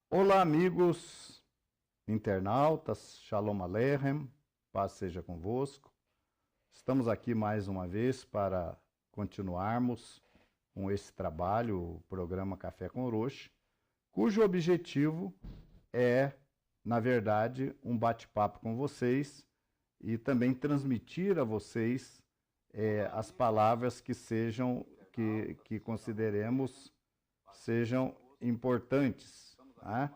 Olá, amigos internautas, Shalom Aleichem, paz seja convosco. Estamos aqui mais uma vez para continuarmos com esse trabalho, o programa Café com Orochi, cujo objetivo é, na verdade, um bate-papo com vocês e também transmitir a vocês as palavras que que consideremos sejam importantes. Né?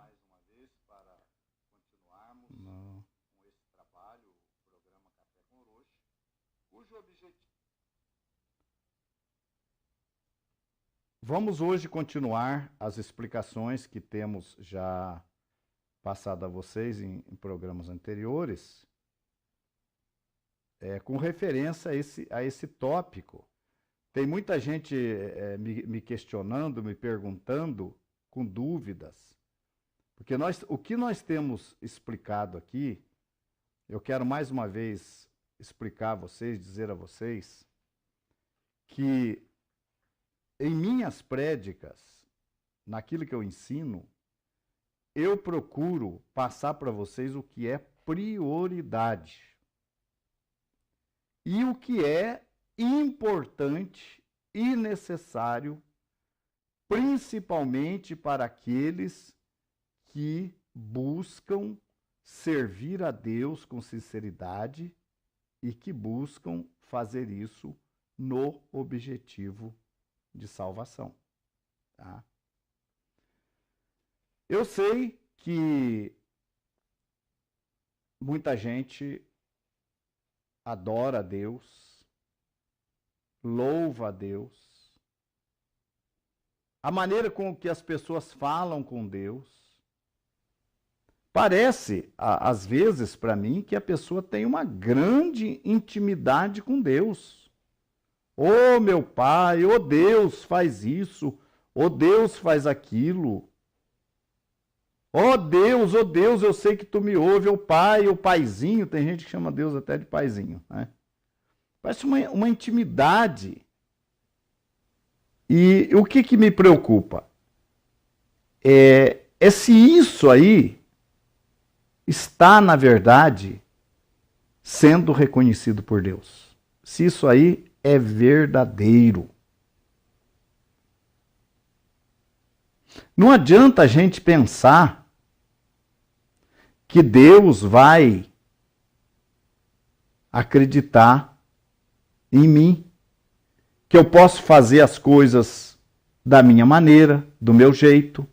Vamos hoje continuar as explicações que temos já passado a vocês em programas anteriores, com referência a esse tópico. Tem muita gente me questionando, me perguntando, com dúvidas. Porque o que nós temos explicado aqui, eu quero mais uma vez explicar a vocês, dizer a vocês, que em minhas prédicas, naquilo que eu ensino, eu procuro passar para vocês o que é prioridade e o que é importante e necessário, principalmente para aqueles que buscam servir a Deus com sinceridade e que buscam fazer isso no objetivo de salvação. Tá? Eu sei que muita gente adora a Deus, louva a Deus, a maneira com que as pessoas falam com Deus, parece, às vezes, para mim, que a pessoa tem uma grande intimidade com Deus. Oh, meu Pai, oh Deus, faz isso, oh Deus, faz aquilo. Oh Deus, eu sei que tu me ouve, oh Pai, oh Paizinho, tem gente que chama Deus até de Paizinho, né? Parece uma intimidade. E o que me preocupa? É se isso aí está, na verdade, sendo reconhecido por Deus. Se isso aí é verdadeiro. Não adianta a gente pensar que Deus vai acreditar em mim, que eu posso fazer as coisas da minha maneira, do meu jeito,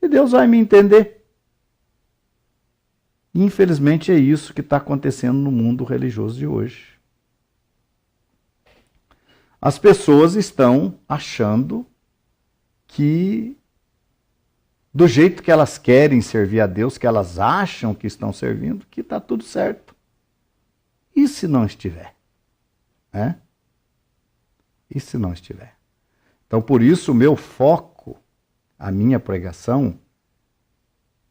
e Deus vai me entender. Infelizmente é isso que está acontecendo no mundo religioso de hoje. As pessoas estão achando que, do jeito que elas querem servir a Deus, que elas acham que estão servindo, que está tudo certo. E se não estiver? E se não estiver? Então, por isso, o meu foco, a minha pregação,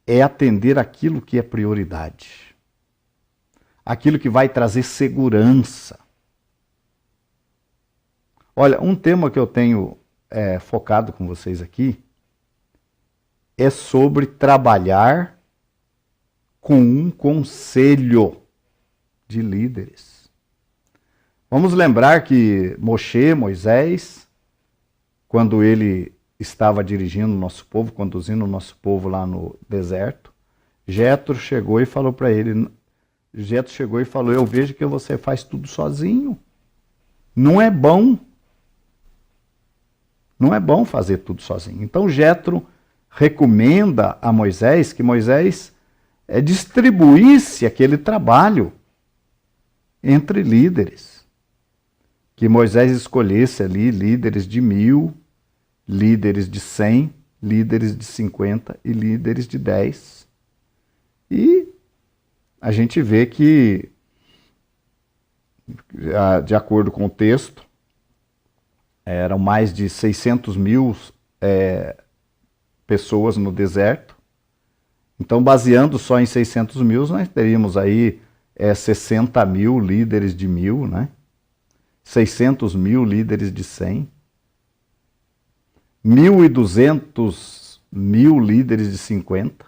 é atender aquilo que é prioridade. Aquilo que vai trazer segurança. Olha, um tema que eu tenho focado com vocês aqui é sobre trabalhar com um conselho de líderes. Vamos lembrar que Moisés, quando ele estava dirigindo o nosso povo, conduzindo o nosso povo lá no deserto, Jetro chegou e falou para ele, eu vejo que você faz tudo sozinho. Não é bom fazer tudo sozinho. Então Jetro recomenda a Moisés que Moisés distribuísse aquele trabalho entre líderes. Que Moisés escolhesse ali líderes de 1000, líderes de 100, líderes de 50 e líderes de 10. E a gente vê que, de acordo com o texto, eram mais de 600.000 pessoas no deserto. Então, baseando só em 600.000, nós teríamos aí 60.000 líderes de 1000, né? 600.000 líderes de 100. 1.200 1000 líderes de 50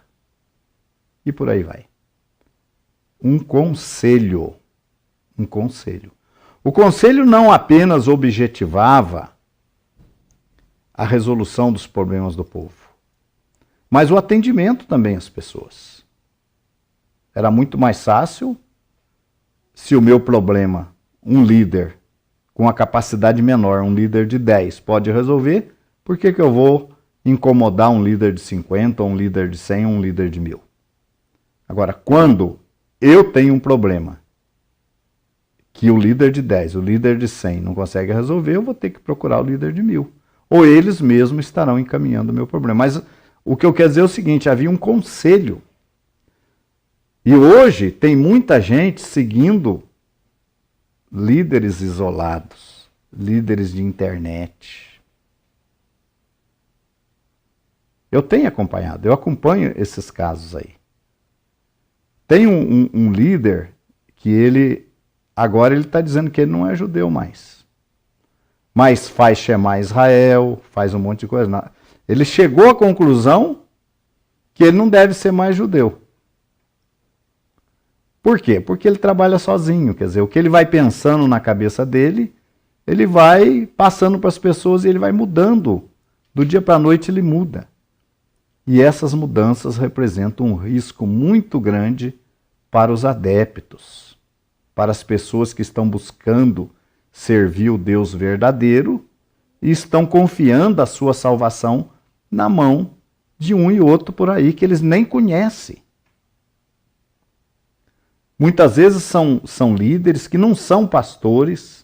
e por aí vai. Um conselho. Um conselho. O conselho não apenas objetivava a resolução dos problemas do povo, mas o atendimento também às pessoas. Era muito mais fácil se o meu problema, um líder com uma capacidade menor, um líder de 10, pode resolver, por que eu vou incomodar um líder de 50, ou um líder de 100, ou um líder de 1000? Agora, quando eu tenho um problema que o líder de 10, o líder de 100 não consegue resolver, eu vou ter que procurar o líder de 1000. Ou eles mesmos estarão encaminhando o meu problema. Mas o que eu quero dizer é o seguinte, havia um conselho. E hoje tem muita gente seguindo líderes isolados, líderes de internet. Eu tenho acompanhado, eu acompanho esses casos aí. Tem um líder que agora ele está dizendo que ele não é judeu mais. Mas faz Shema Israel, faz um monte de coisa. Ele chegou à conclusão que ele não deve ser mais judeu. Por quê? Porque ele trabalha sozinho. Quer dizer, o que ele vai pensando na cabeça dele, ele vai passando para as pessoas e ele vai mudando. Do dia para a noite ele muda. E essas mudanças representam um risco muito grande para os adeptos, para as pessoas que estão buscando servir o Deus verdadeiro e estão confiando a sua salvação na mão de um e outro por aí que eles nem conhecem. Muitas vezes são líderes que não são pastores,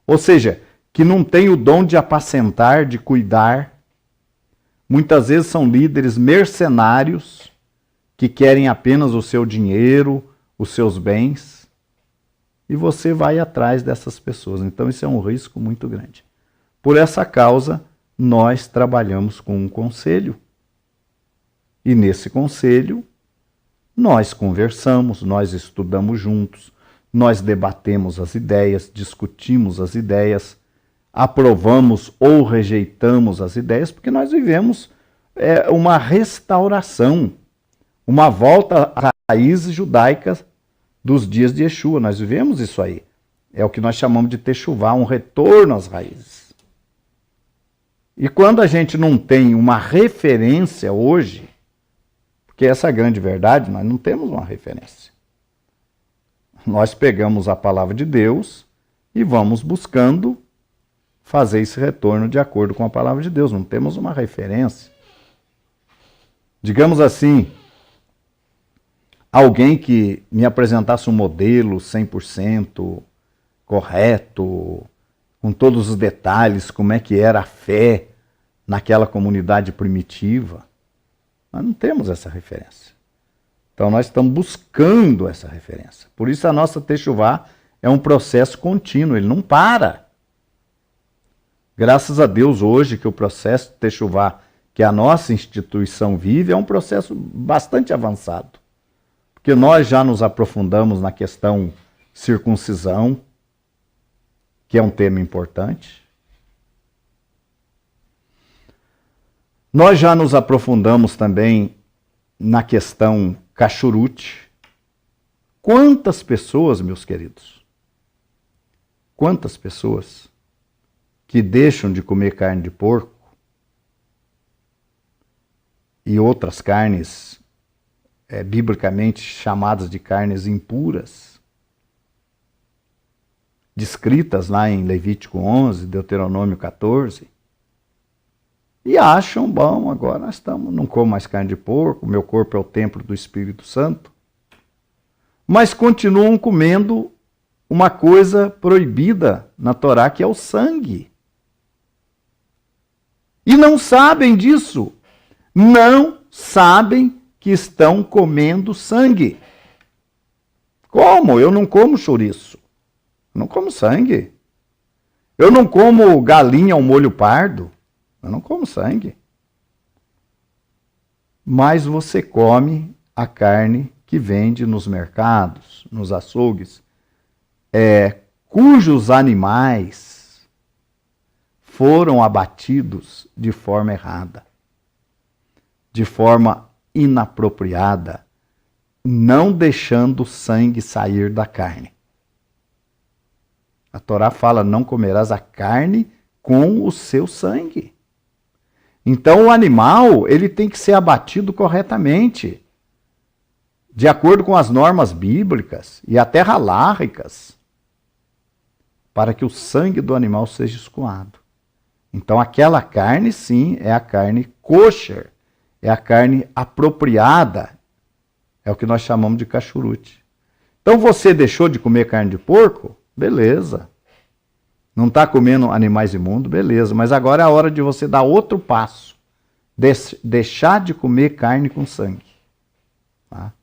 ou seja, que não têm o dom de apacentar, de cuidar. Muitas vezes são líderes mercenários que querem apenas o seu dinheiro, os seus bens, e você vai atrás dessas pessoas. Então isso é um risco muito grande. Por essa causa, nós trabalhamos com um conselho. E nesse conselho, nós conversamos, nós estudamos juntos, nós debatemos as ideias, discutimos as ideias, aprovamos ou rejeitamos as ideias, porque nós vivemos uma restauração, uma volta às raízes judaicas dos dias de Yeshua. Nós vivemos isso aí. É o que nós chamamos de techuvá, um retorno às raízes. E quando a gente não tem uma referência hoje, porque essa é a grande verdade, nós não temos uma referência. Nós pegamos a palavra de Deus e vamos buscando fazer esse retorno de acordo com a palavra de Deus. Não temos uma referência. Digamos assim, alguém que me apresentasse um modelo 100% correto, com todos os detalhes, como é que era a fé naquela comunidade primitiva. Nós não temos essa referência. Então nós estamos buscando essa referência. Por isso a nossa techuvá é um processo contínuo, ele não para. Graças a Deus hoje que o processo de techuvá que a nossa instituição vive é um processo bastante avançado. Porque nós já nos aprofundamos na questão circuncisão, que é um tema importante. Nós já nos aprofundamos também na questão cachurute. Quantas pessoas, meus queridos, quantas pessoas que deixam de comer carne de porco e outras carnes biblicamente chamadas de carnes impuras, descritas lá em Levítico 11, Deuteronômio 14, e acham, bom, agora nós não como mais carne de porco, meu corpo é o templo do Espírito Santo, mas continuam comendo uma coisa proibida na Torá, que é o sangue. E não sabem disso. Não sabem que estão comendo sangue. Como? Eu não como chouriço. Eu não como sangue. Eu não como galinha ao molho pardo. Eu não como sangue. Mas você come a carne que vende nos mercados, nos açougues, cujos animais foram abatidos de forma errada. de forma inapropriada, não deixando o sangue sair da carne. A Torá fala, não comerás a carne com o seu sangue. Então o animal, ele tem que ser abatido corretamente, de acordo com as normas bíblicas e até halárricas, para que o sangue do animal seja escoado. Então aquela carne, sim, é a carne kosher, é a carne apropriada, é o que nós chamamos de cachurute. Então você deixou de comer carne de porco? Beleza. Não está comendo animais imundos? Beleza. Mas agora é a hora de você dar outro passo. Deixar de comer carne com sangue. Tá?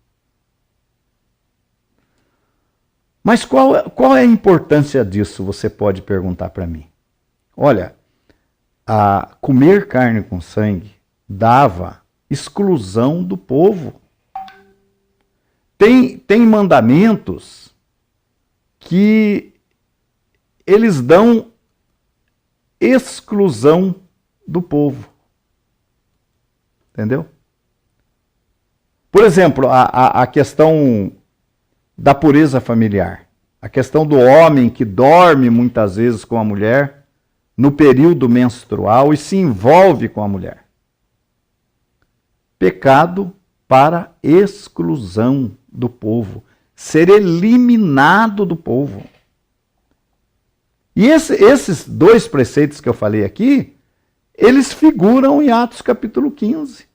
Mas qual é a importância disso? Você pode perguntar para mim. Olha, comer carne com sangue dava exclusão do povo. Tem mandamentos que eles dão exclusão do povo. Entendeu? Por exemplo, a questão da pureza familiar. A questão do homem que dorme muitas vezes com a mulher no período menstrual e se envolve com a mulher. Pecado para exclusão do povo. Ser eliminado do povo. E esses dois preceitos que eu falei aqui, eles figuram em Atos capítulo 15.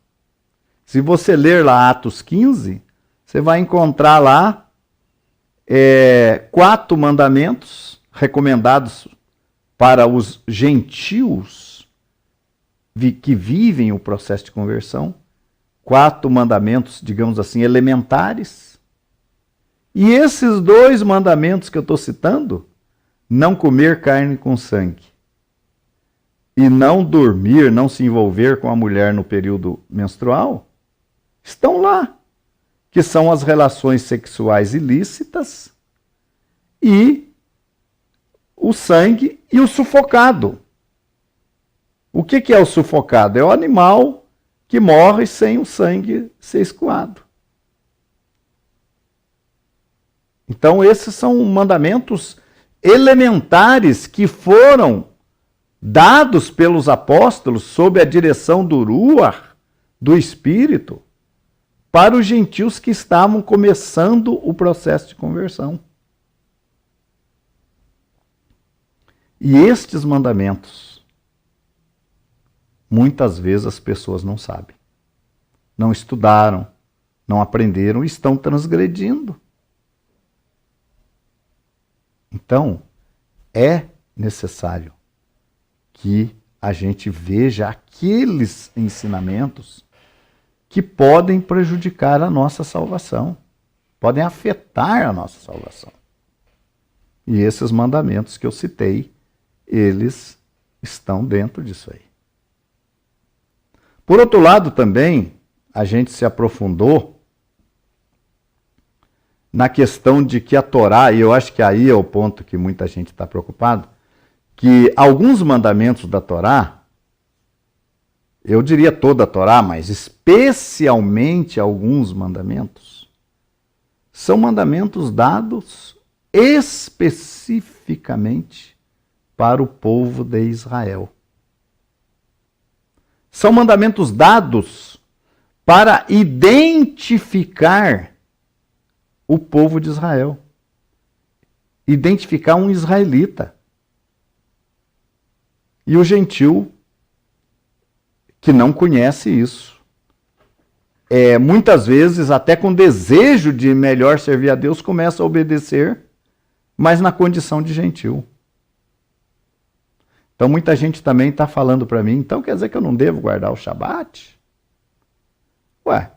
Se você ler lá Atos 15, você vai encontrar lá 4 mandamentos recomendados para os gentios que vivem o processo de conversão. 4 mandamentos, digamos assim, elementares. E esses 2 mandamentos que eu estou citando, não comer carne com sangue e não dormir, não se envolver com a mulher no período menstrual, estão lá, que são as relações sexuais ilícitas e o sangue e o sufocado. O que é o sufocado? É o animal que morre sem o sangue ser escoado. Então esses são mandamentos elementares que foram dados pelos apóstolos sob a direção do Ruach, do Espírito, para os gentios que estavam começando o processo de conversão. E estes mandamentos, muitas vezes as pessoas não sabem, não estudaram, não aprenderam e estão transgredindo. Então, é necessário que a gente veja aqueles ensinamentos que podem prejudicar a nossa salvação, podem afetar a nossa salvação. E esses mandamentos que eu citei, eles estão dentro disso aí. Por outro lado, também, a gente se aprofundou na questão de que a Torá, e eu acho que aí é o ponto que muita gente está preocupado, que alguns mandamentos da Torá, eu diria toda a Torá, mas especialmente alguns mandamentos, são mandamentos dados especificamente para o povo de Israel. São mandamentos dados para identificar o povo de Israel. Identificar um israelita. E o gentil que não conhece isso. Muitas vezes, até com desejo de melhor servir a Deus, começa a obedecer, mas na condição de gentil. Então muita gente também está falando para mim, então quer dizer que eu não devo guardar o Shabat? Ué,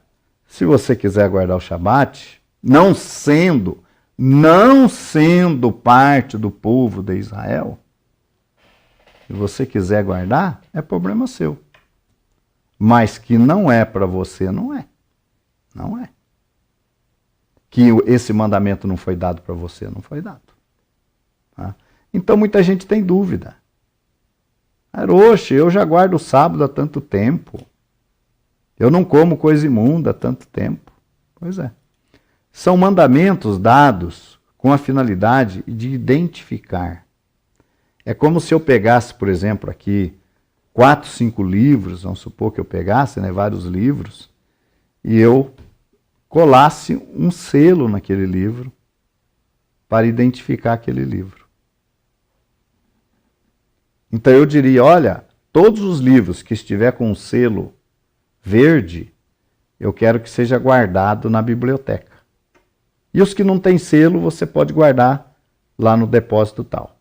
se você quiser guardar o Shabat, não sendo parte do povo de Israel, se você quiser guardar, é problema seu. Mas que não é para você, não é. Não é. Que esse mandamento não foi dado para você, não foi dado. Tá? Então muita gente tem dúvida. Oxe, eu já guardo o sábado há tanto tempo. Eu não como coisa imunda há tanto tempo. Pois é. São mandamentos dados com a finalidade de identificar. É como se eu pegasse, por exemplo, aqui 4, 5 livros, vamos supor que eu pegasse, né, vários livros, e eu colasse um selo naquele livro para identificar aquele livro. Então eu diria, olha, todos os livros que estiver com um selo verde, eu quero que seja guardado na biblioteca. E os que não têm selo, você pode guardar lá no depósito tal.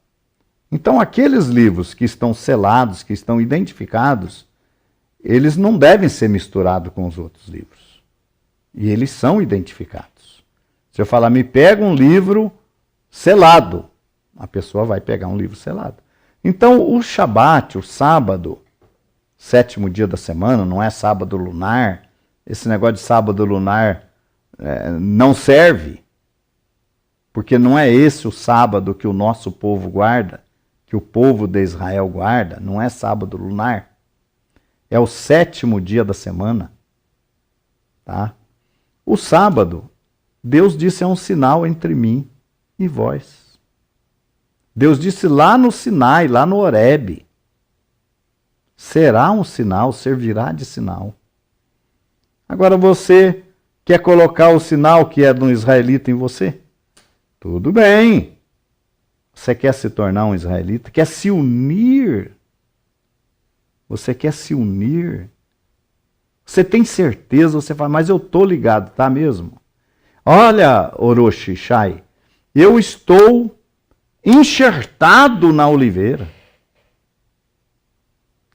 Então, aqueles livros que estão selados, que estão identificados, eles não devem ser misturados com os outros livros. E eles são identificados. Se eu falar, me pega um livro selado, a pessoa vai pegar um livro selado. Então, o Shabat, o sábado, 7º dia da semana, não é sábado lunar. Esse negócio de sábado lunar não serve, porque não é esse o sábado que o nosso povo guarda, que o povo de Israel guarda, não é sábado lunar. É o 7º dia da semana. Tá? O sábado, Deus disse, é um sinal entre mim e vós. Deus disse lá no Sinai, lá no Horebe, será um sinal, servirá de sinal. Agora você quer colocar o sinal que é de um israelita em você? Tudo bem. Você quer se tornar um israelita? Quer se unir? Você quer se unir? Você tem certeza? Você fala, mas eu estou ligado, tá mesmo? Olha, Orochi Shai, eu estou enxertado na oliveira.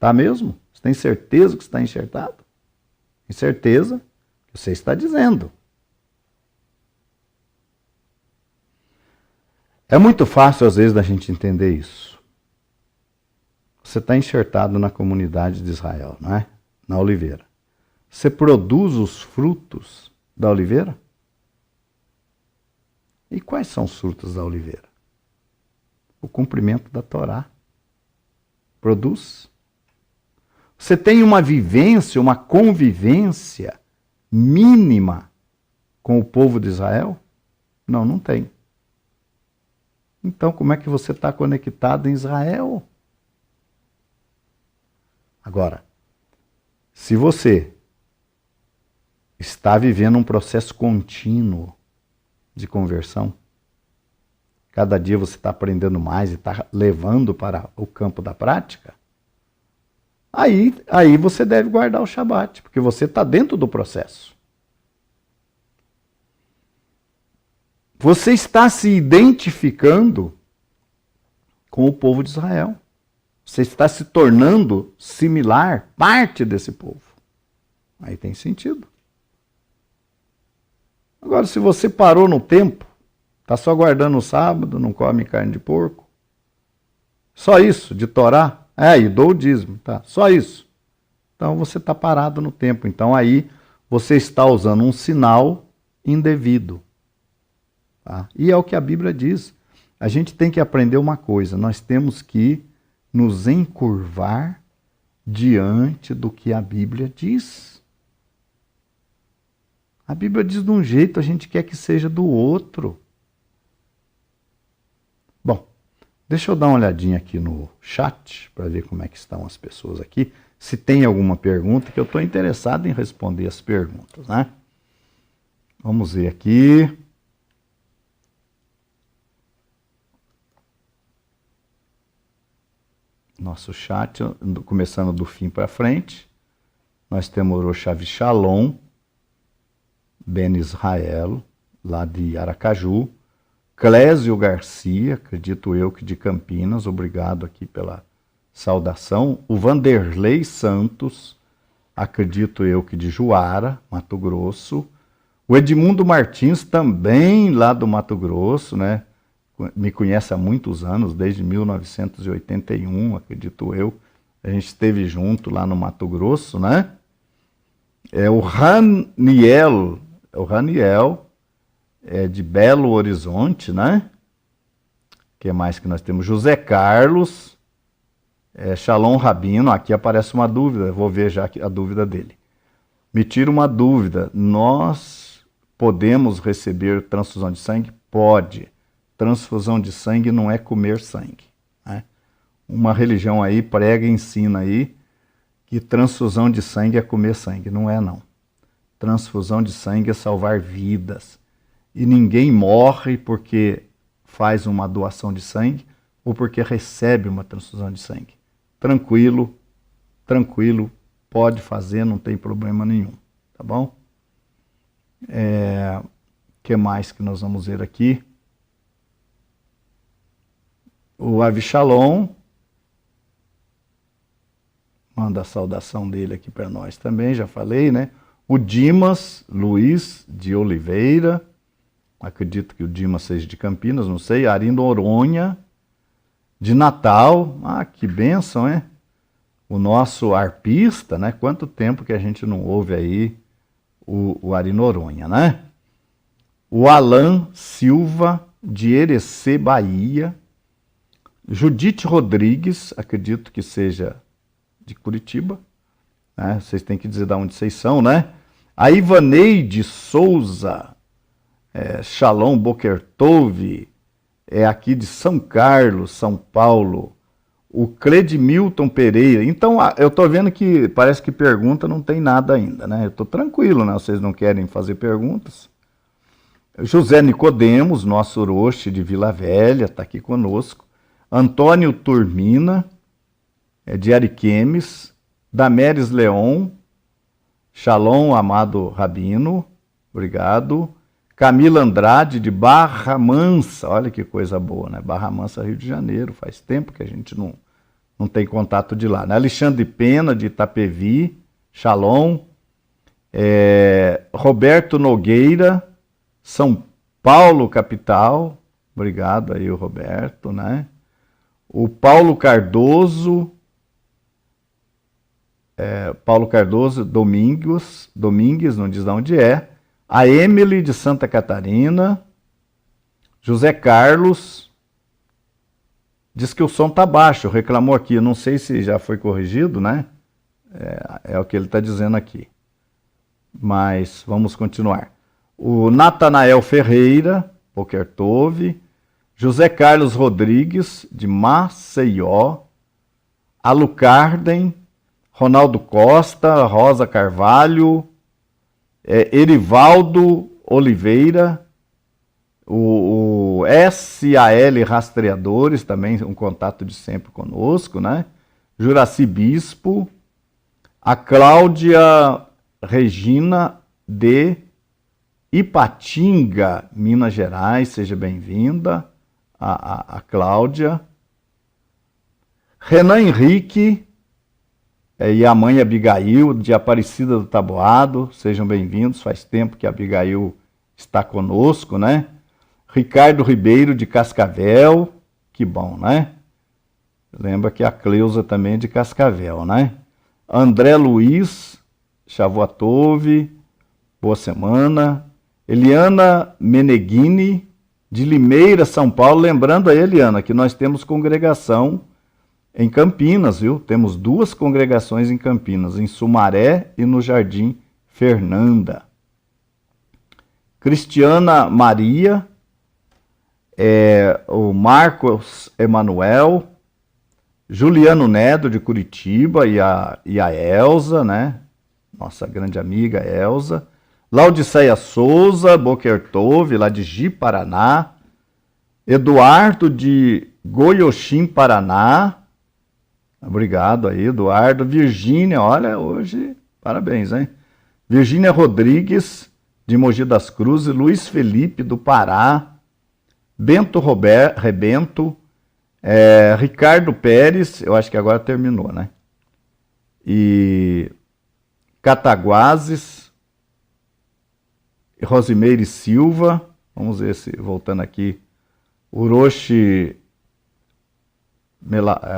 Tá mesmo? Você tem certeza que está enxertado? Tem certeza que você está dizendo. É muito fácil, às vezes, da gente entender isso. Você está enxertado na comunidade de Israel, não é? Na oliveira. Você produz os frutos da oliveira? E quais são os frutos da oliveira? O cumprimento da Torá. Produz. Você tem uma vivência, uma convivência mínima com o povo de Israel? Não, não tem. Então, como é que você está conectado em Israel? Agora, se você está vivendo um processo contínuo de conversão, cada dia você está aprendendo mais e está levando para o campo da prática, aí você deve guardar o Shabat, porque você está dentro do processo. Você está se identificando com o povo de Israel. Você está se tornando similar, parte desse povo. Aí tem sentido. Agora, se você parou no tempo, está só guardando o sábado, não come carne de porco, só isso, de Torá, e dou o dízimo, tá? Só isso. Então você está parado no tempo. Então aí você está usando um sinal indevido. Tá? E é o que a Bíblia diz. A gente tem que aprender uma coisa, nós temos que nos encurvar diante do que a Bíblia diz. A Bíblia diz de um jeito, a gente quer que seja do outro. Bom, deixa eu dar uma olhadinha aqui no chat para ver como é que estão as pessoas aqui. Se tem alguma pergunta, que eu estou interessado em responder as perguntas, né? Vamos ver aqui. Nosso chat, começando do fim para frente, nós temos o Rochavi Shalom, Ben Israel, lá de Aracaju, Clésio Garcia, acredito eu que de Campinas, obrigado aqui pela saudação, o Vanderlei Santos, acredito eu que de Juara, Mato Grosso, o Edmundo Martins, também lá do Mato Grosso, né? Me conhece há muitos anos, desde 1981, acredito eu. A gente esteve junto lá no Mato Grosso, né? O Raniel é de Belo Horizonte, né? O que mais que nós temos? José Carlos, Shalom Rabino, aqui aparece uma dúvida, eu vou ver já a dúvida dele. Me tira uma dúvida, nós podemos receber transfusão de sangue? Pode. Transfusão de sangue não é comer sangue, né? Uma religião aí prega e ensina aí que transfusão de sangue é comer sangue. Não é, não. Transfusão de sangue é salvar vidas. E ninguém morre porque faz uma doação de sangue ou porque recebe uma transfusão de sangue. Tranquilo, tranquilo, pode fazer, não tem problema nenhum, tá bom? Que mais que nós vamos ver aqui? O Avishalom manda a saudação dele aqui para nós também, já falei, né? O Dimas Luiz de Oliveira, acredito que o Dimas seja de Campinas, não sei, Ari Noronha, de Natal, que bênção, hein? O nosso arpista, né? Quanto tempo que a gente não ouve aí o Ari Noronha, né? O Alan Silva, de Erecê, Bahia. Judite Rodrigues, acredito que seja de Curitiba, né? Vocês têm que dizer de onde vocês são, né? A Ivaneide Souza, Shalom Boker Tov, é aqui de São Carlos, São Paulo. O Credmilton Pereira. Então, eu estou vendo que parece que pergunta não tem nada ainda, né? Eu estou tranquilo, né? Vocês não querem fazer perguntas. José Nicodemos, nosso Orochi de Vila Velha, está aqui conosco. Antônio Turmina, de Ariquemes. Dameres Leon, Shalom, amado Rabino, obrigado. Camila Andrade, de Barra Mansa, olha que coisa boa, né? Barra Mansa, Rio de Janeiro, faz tempo que a gente não tem contato de lá, né? Alexandre Pena, de Itapevi, Shalom. Roberto Nogueira, São Paulo, capital, obrigado aí o Roberto, né? O Paulo Cardoso, Domingues, não diz de onde é. A Emily de Santa Catarina. José Carlos. Diz que o som tá baixo, reclamou aqui. Eu não sei se já foi corrigido, né? É o que ele está dizendo aqui. Mas vamos continuar. O Natanael Ferreira, Boker Tov. José Carlos Rodrigues, de Maceió. Alucarden. Ronaldo Costa, Rosa Carvalho. Erivaldo Oliveira, o SAL Rastreadores, também um contato de sempre conosco, né? Juraci Bispo, a Cláudia Regina de Ipatinga, Minas Gerais, seja bem-vinda, a Cláudia. Renan Henrique, e a mãe Abigail, de Aparecida do Taboado, sejam bem-vindos, faz tempo que a Abigail está conosco, né? Ricardo Ribeiro, de Cascavel, que bom, né? Lembra que a Cleusa também é de Cascavel, né? André Luiz, Shavuatov, boa semana. Eliana Meneghini, de Limeira, São Paulo, lembrando aí, Eliana, que nós temos congregação em Campinas, viu? Temos 2 congregações em Campinas, em Sumaré e no Jardim Fernanda. Cristiana Maria, o Marcos Emanuel, Juliano Nedo, de Curitiba, e a Elza, né? Nossa grande amiga Elza. Laudiceia Souza, Boker Tov, lá de Ji, Paraná. Eduardo, de Goioxim, Paraná. Obrigado aí, Eduardo. Virgínia, olha, hoje, parabéns, hein? Virgínia Rodrigues, de Mogi das Cruzes. Luiz Felipe, do Pará. Bento Rebento. Ricardo Pérez, eu acho que agora terminou, né? E Cataguases. Rosimeire Silva. Vamos ver se, voltando aqui. Orochi...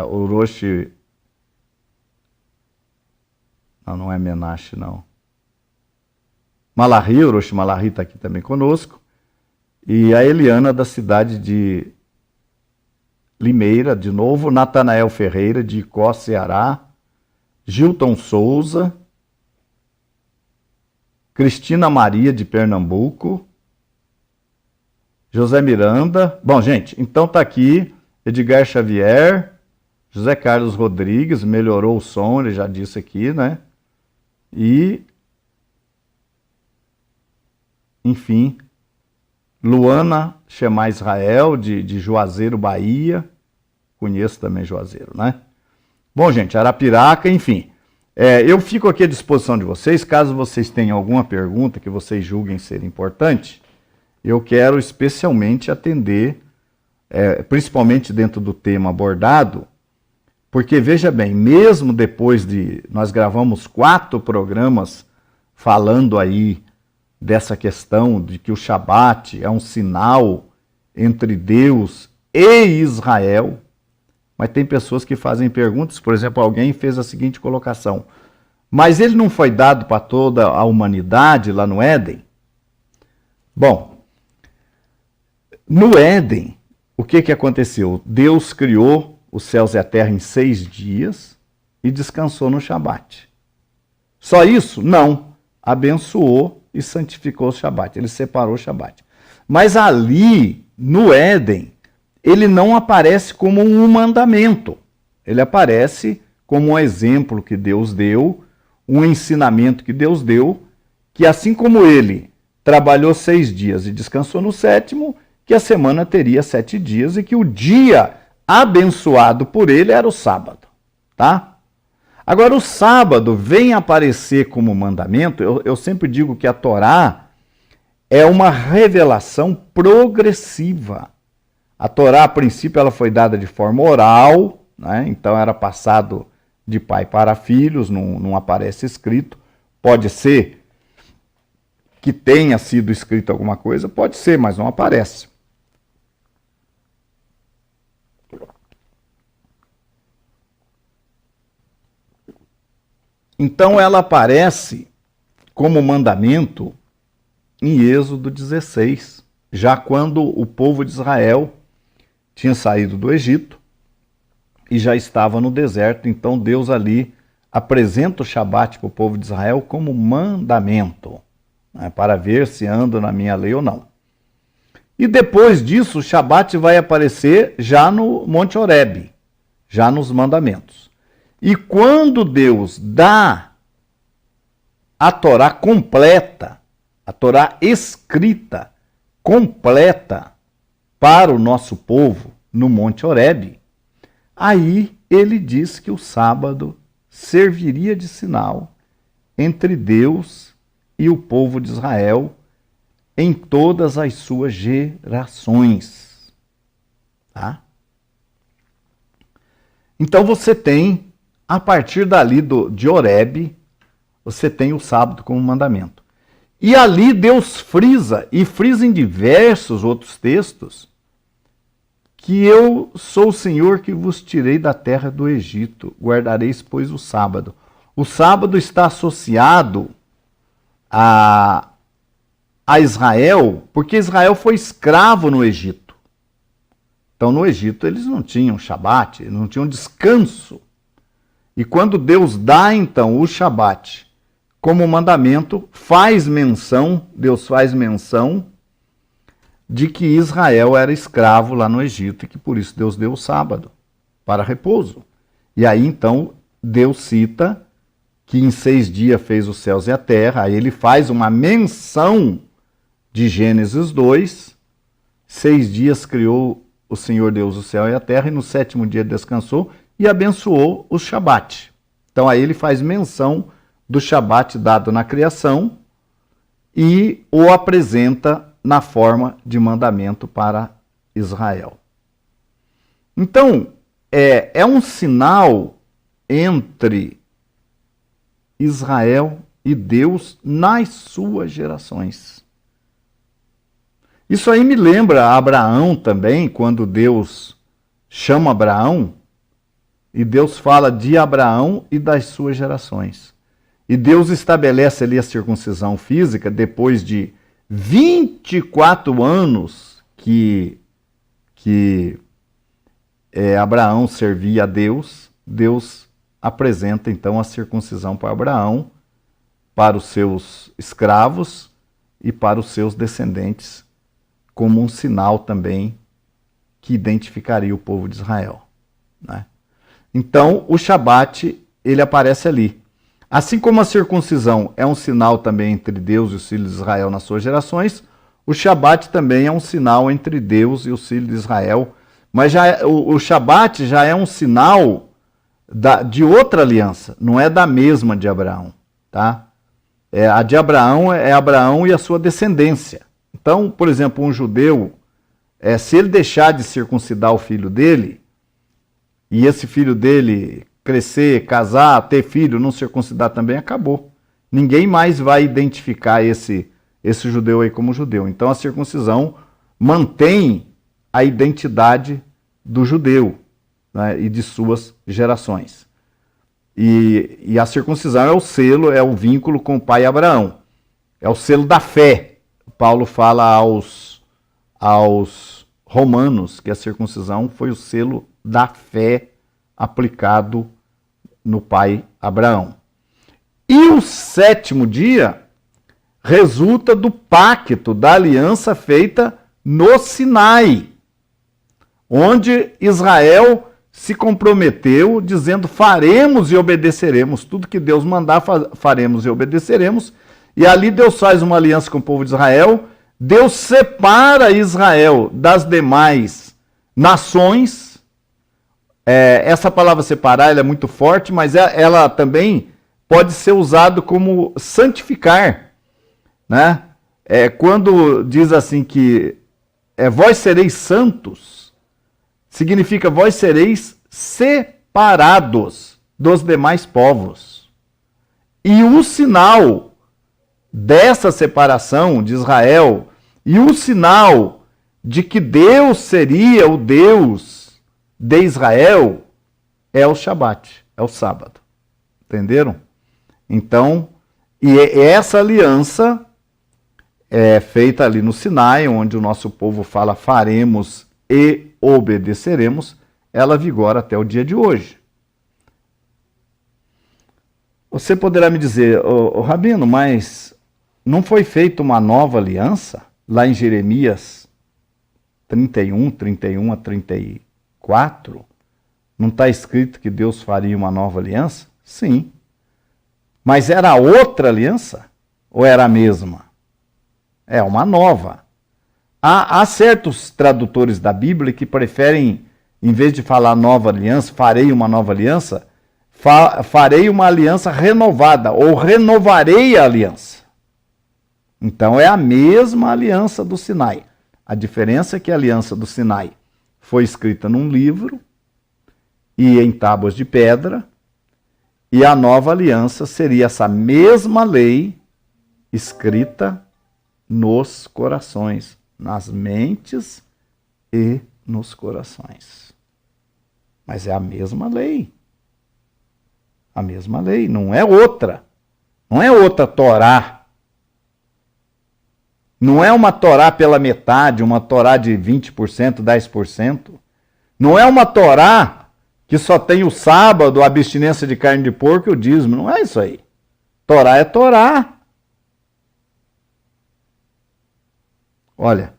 Orochi... Não é Menache, não. Malahi, Orochi Malahi está aqui também conosco. E a Eliana, da cidade de Limeira, de novo. Natanael Ferreira, de Icó, Ceará. Gilton Souza. Cristina Maria de Pernambuco, José Miranda. Bom, gente, então tá aqui Edgar Xavier, José Carlos Rodrigues, melhorou o som, ele já disse aqui, né? E, enfim, Luana Chemar Israel, de Juazeiro, Bahia. Conheço também Juazeiro, né? Bom, gente, Arapiraca, enfim. Eu fico aqui à disposição de vocês, caso vocês tenham alguma pergunta que vocês julguem ser importante, eu quero especialmente atender, principalmente dentro do tema abordado, porque, veja bem, mesmo depois de... Nós gravamos 4 programas falando aí dessa questão de que o Shabat é um sinal entre Deus e Israel, mas tem pessoas que fazem perguntas, por exemplo, alguém fez a seguinte colocação: mas ele não foi dado para toda a humanidade lá no Éden? Bom, no Éden, o que aconteceu? Deus criou os céus e a terra em 6 dias e descansou no Shabat. Só isso? Não. Abençoou e santificou o Shabat. Ele separou o Shabat. Mas ali, no Éden, ele não aparece como um mandamento. Ele aparece como um exemplo que Deus deu, um ensinamento que Deus deu, que assim como ele trabalhou 6 dias e descansou no 7º, que a semana teria 7 dias e que o dia abençoado por ele era o sábado, tá? Agora, o sábado vem aparecer como mandamento. Eu sempre digo que a Torá é uma revelação progressiva. A Torá, a princípio, ela foi dada de forma oral, né? Então era passado de pai para filhos, não aparece escrito. Pode ser que tenha sido escrito alguma coisa, pode ser, mas não aparece. Então ela aparece como mandamento em Êxodo 16, já quando o povo de Israel tinha saído do Egito e já estava no deserto. Então Deus ali apresenta o Shabat para o povo de Israel como mandamento, né, para ver se anda na minha lei ou não. E depois disso, o Shabat vai aparecer já no Monte Horebe, já nos mandamentos. E quando Deus dá a Torá completa, a Torá escrita, completa para o nosso povo no Monte Horebe, aí ele diz que o sábado serviria de sinal entre Deus e o povo de Israel em todas as suas gerações. Tá? Então você tem, a partir dali de Horebe, você tem o sábado como mandamento. E ali Deus frisa, e frisa em diversos outros textos, que eu sou o Senhor que vos tirei da terra do Egito, guardareis, pois, o sábado. O sábado está associado a Israel, porque Israel foi escravo no Egito. Então, no Egito, eles não tinham Shabat, não tinham descanso. E quando Deus dá, então, o Shabat como mandamento, Deus faz menção de que Israel era escravo lá no Egito e que por isso Deus deu o sábado para repouso. E aí, então, Deus cita que em 6 dias fez os céus e a terra. Aí ele faz uma menção de Gênesis 2. 6 dias criou o Senhor Deus o céu e a terra, e no 7º dia descansou e abençoou o Shabat. Então aí ele faz menção do Shabat dado na criação e o apresenta na forma de mandamento para Israel. Então, é um sinal entre Israel e Deus nas suas gerações. Isso aí me lembra Abraão também, quando Deus chama Abraão, e Deus fala de Abraão e das suas gerações. E Deus estabelece ali a circuncisão física depois de 24 anos que Abraão servia a Deus. Deus apresenta então a circuncisão para Abraão para os seus escravos e para os seus descendentes, como um sinal também que identificaria o povo de Israel, né? Então, o Shabat, ele aparece ali. Assim como a circuncisão é um sinal também entre Deus e os filhos de Israel nas suas gerações, o Shabat também é um sinal entre Deus e os filhos de Israel. Mas o Shabat já é um sinal de outra aliança, não é da mesma de Abraão, tá? A de Abraão é Abraão e a sua descendência. Então, por exemplo, um judeu, se ele deixar de circuncidar o filho dele, e esse filho dele crescer, casar, ter filho, não circuncidar também, acabou. Ninguém mais vai identificar esse judeu aí como judeu. Então a circuncisão mantém a identidade do judeu, né, e de suas gerações. E a circuncisão é o selo, é o vínculo com o pai Abraão. É o selo da fé. Paulo fala aos romanos que a circuncisão foi o selo da fé aplicado no pai Abraão. E o sétimo dia resulta do pacto, da aliança feita no Sinai, onde Israel se comprometeu dizendo: faremos e obedeceremos, tudo que Deus mandar faremos e obedeceremos. E ali Deus faz uma aliança com o povo de Israel, Deus separa Israel das demais nações. Essa palavra separar ela é muito forte, mas ela também pode ser usada como santificar, né? Quando diz assim que vós sereis santos, significa vós sereis separados dos demais povos. E o sinal dessa separação de Israel e o sinal de que Deus seria o Deus de Israel é o Shabat, é o sábado. Entenderam? Então, e essa aliança é feita ali no Sinai, onde o nosso povo fala faremos e obedeceremos, ela vigora até o dia de hoje. Você poderá me dizer: Rabino, mas não foi feita uma nova aliança lá em Jeremias 31 a 34? Não está escrito que Deus faria uma nova aliança? Sim. Mas era outra aliança? Ou era a mesma? É uma nova. Há certos tradutores da Bíblia que preferem, em vez de falar nova aliança, farei uma nova aliança, farei uma aliança renovada, ou renovarei a aliança. Então é a mesma aliança do Sinai. A diferença é que a aliança do Sinai foi escrita num livro e em tábuas de pedra, e a nova aliança seria essa mesma lei escrita nos corações, nas mentes e nos corações. Mas é a mesma lei. A mesma lei, não é outra. Não é outra Torá. Não é uma Torá pela metade, uma Torá de 20%, 10%. Não é uma Torá que só tem o sábado, a abstinência de carne de porco e o dízimo. Não é isso aí. Torá é Torá. Olha,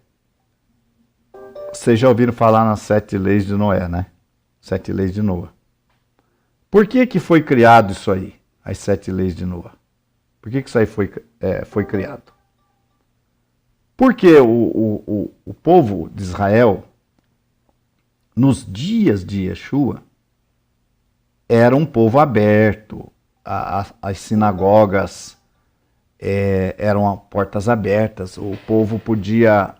vocês já ouviram falar nas 7 leis de Noé, né? 7 leis de Noé. Por que foi criado isso aí, as 7 leis de Noé? Por que isso aí foi criado? Porque o povo de Israel, nos dias de Yeshua, era um povo aberto, as sinagogas eram portas abertas, o povo podia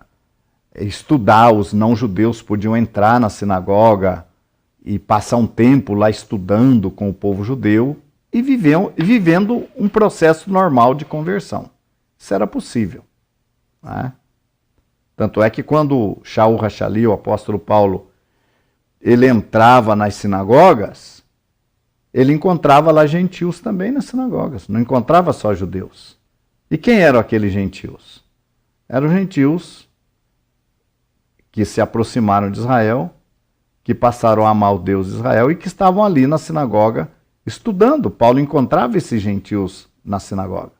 estudar, os não-judeus podiam entrar na sinagoga e passar um tempo lá estudando com o povo judeu e vivendo um processo normal de conversão. Isso era possível, né? Tanto é que quando Shaul Hashali, o apóstolo Paulo, ele entrava nas sinagogas, ele encontrava lá gentios também nas sinagogas, não encontrava só judeus. E quem eram aqueles gentios? Eram gentios que se aproximaram de Israel, que passaram a amar o Deus de Israel e que estavam ali na sinagoga estudando. Paulo encontrava esses gentios na sinagoga.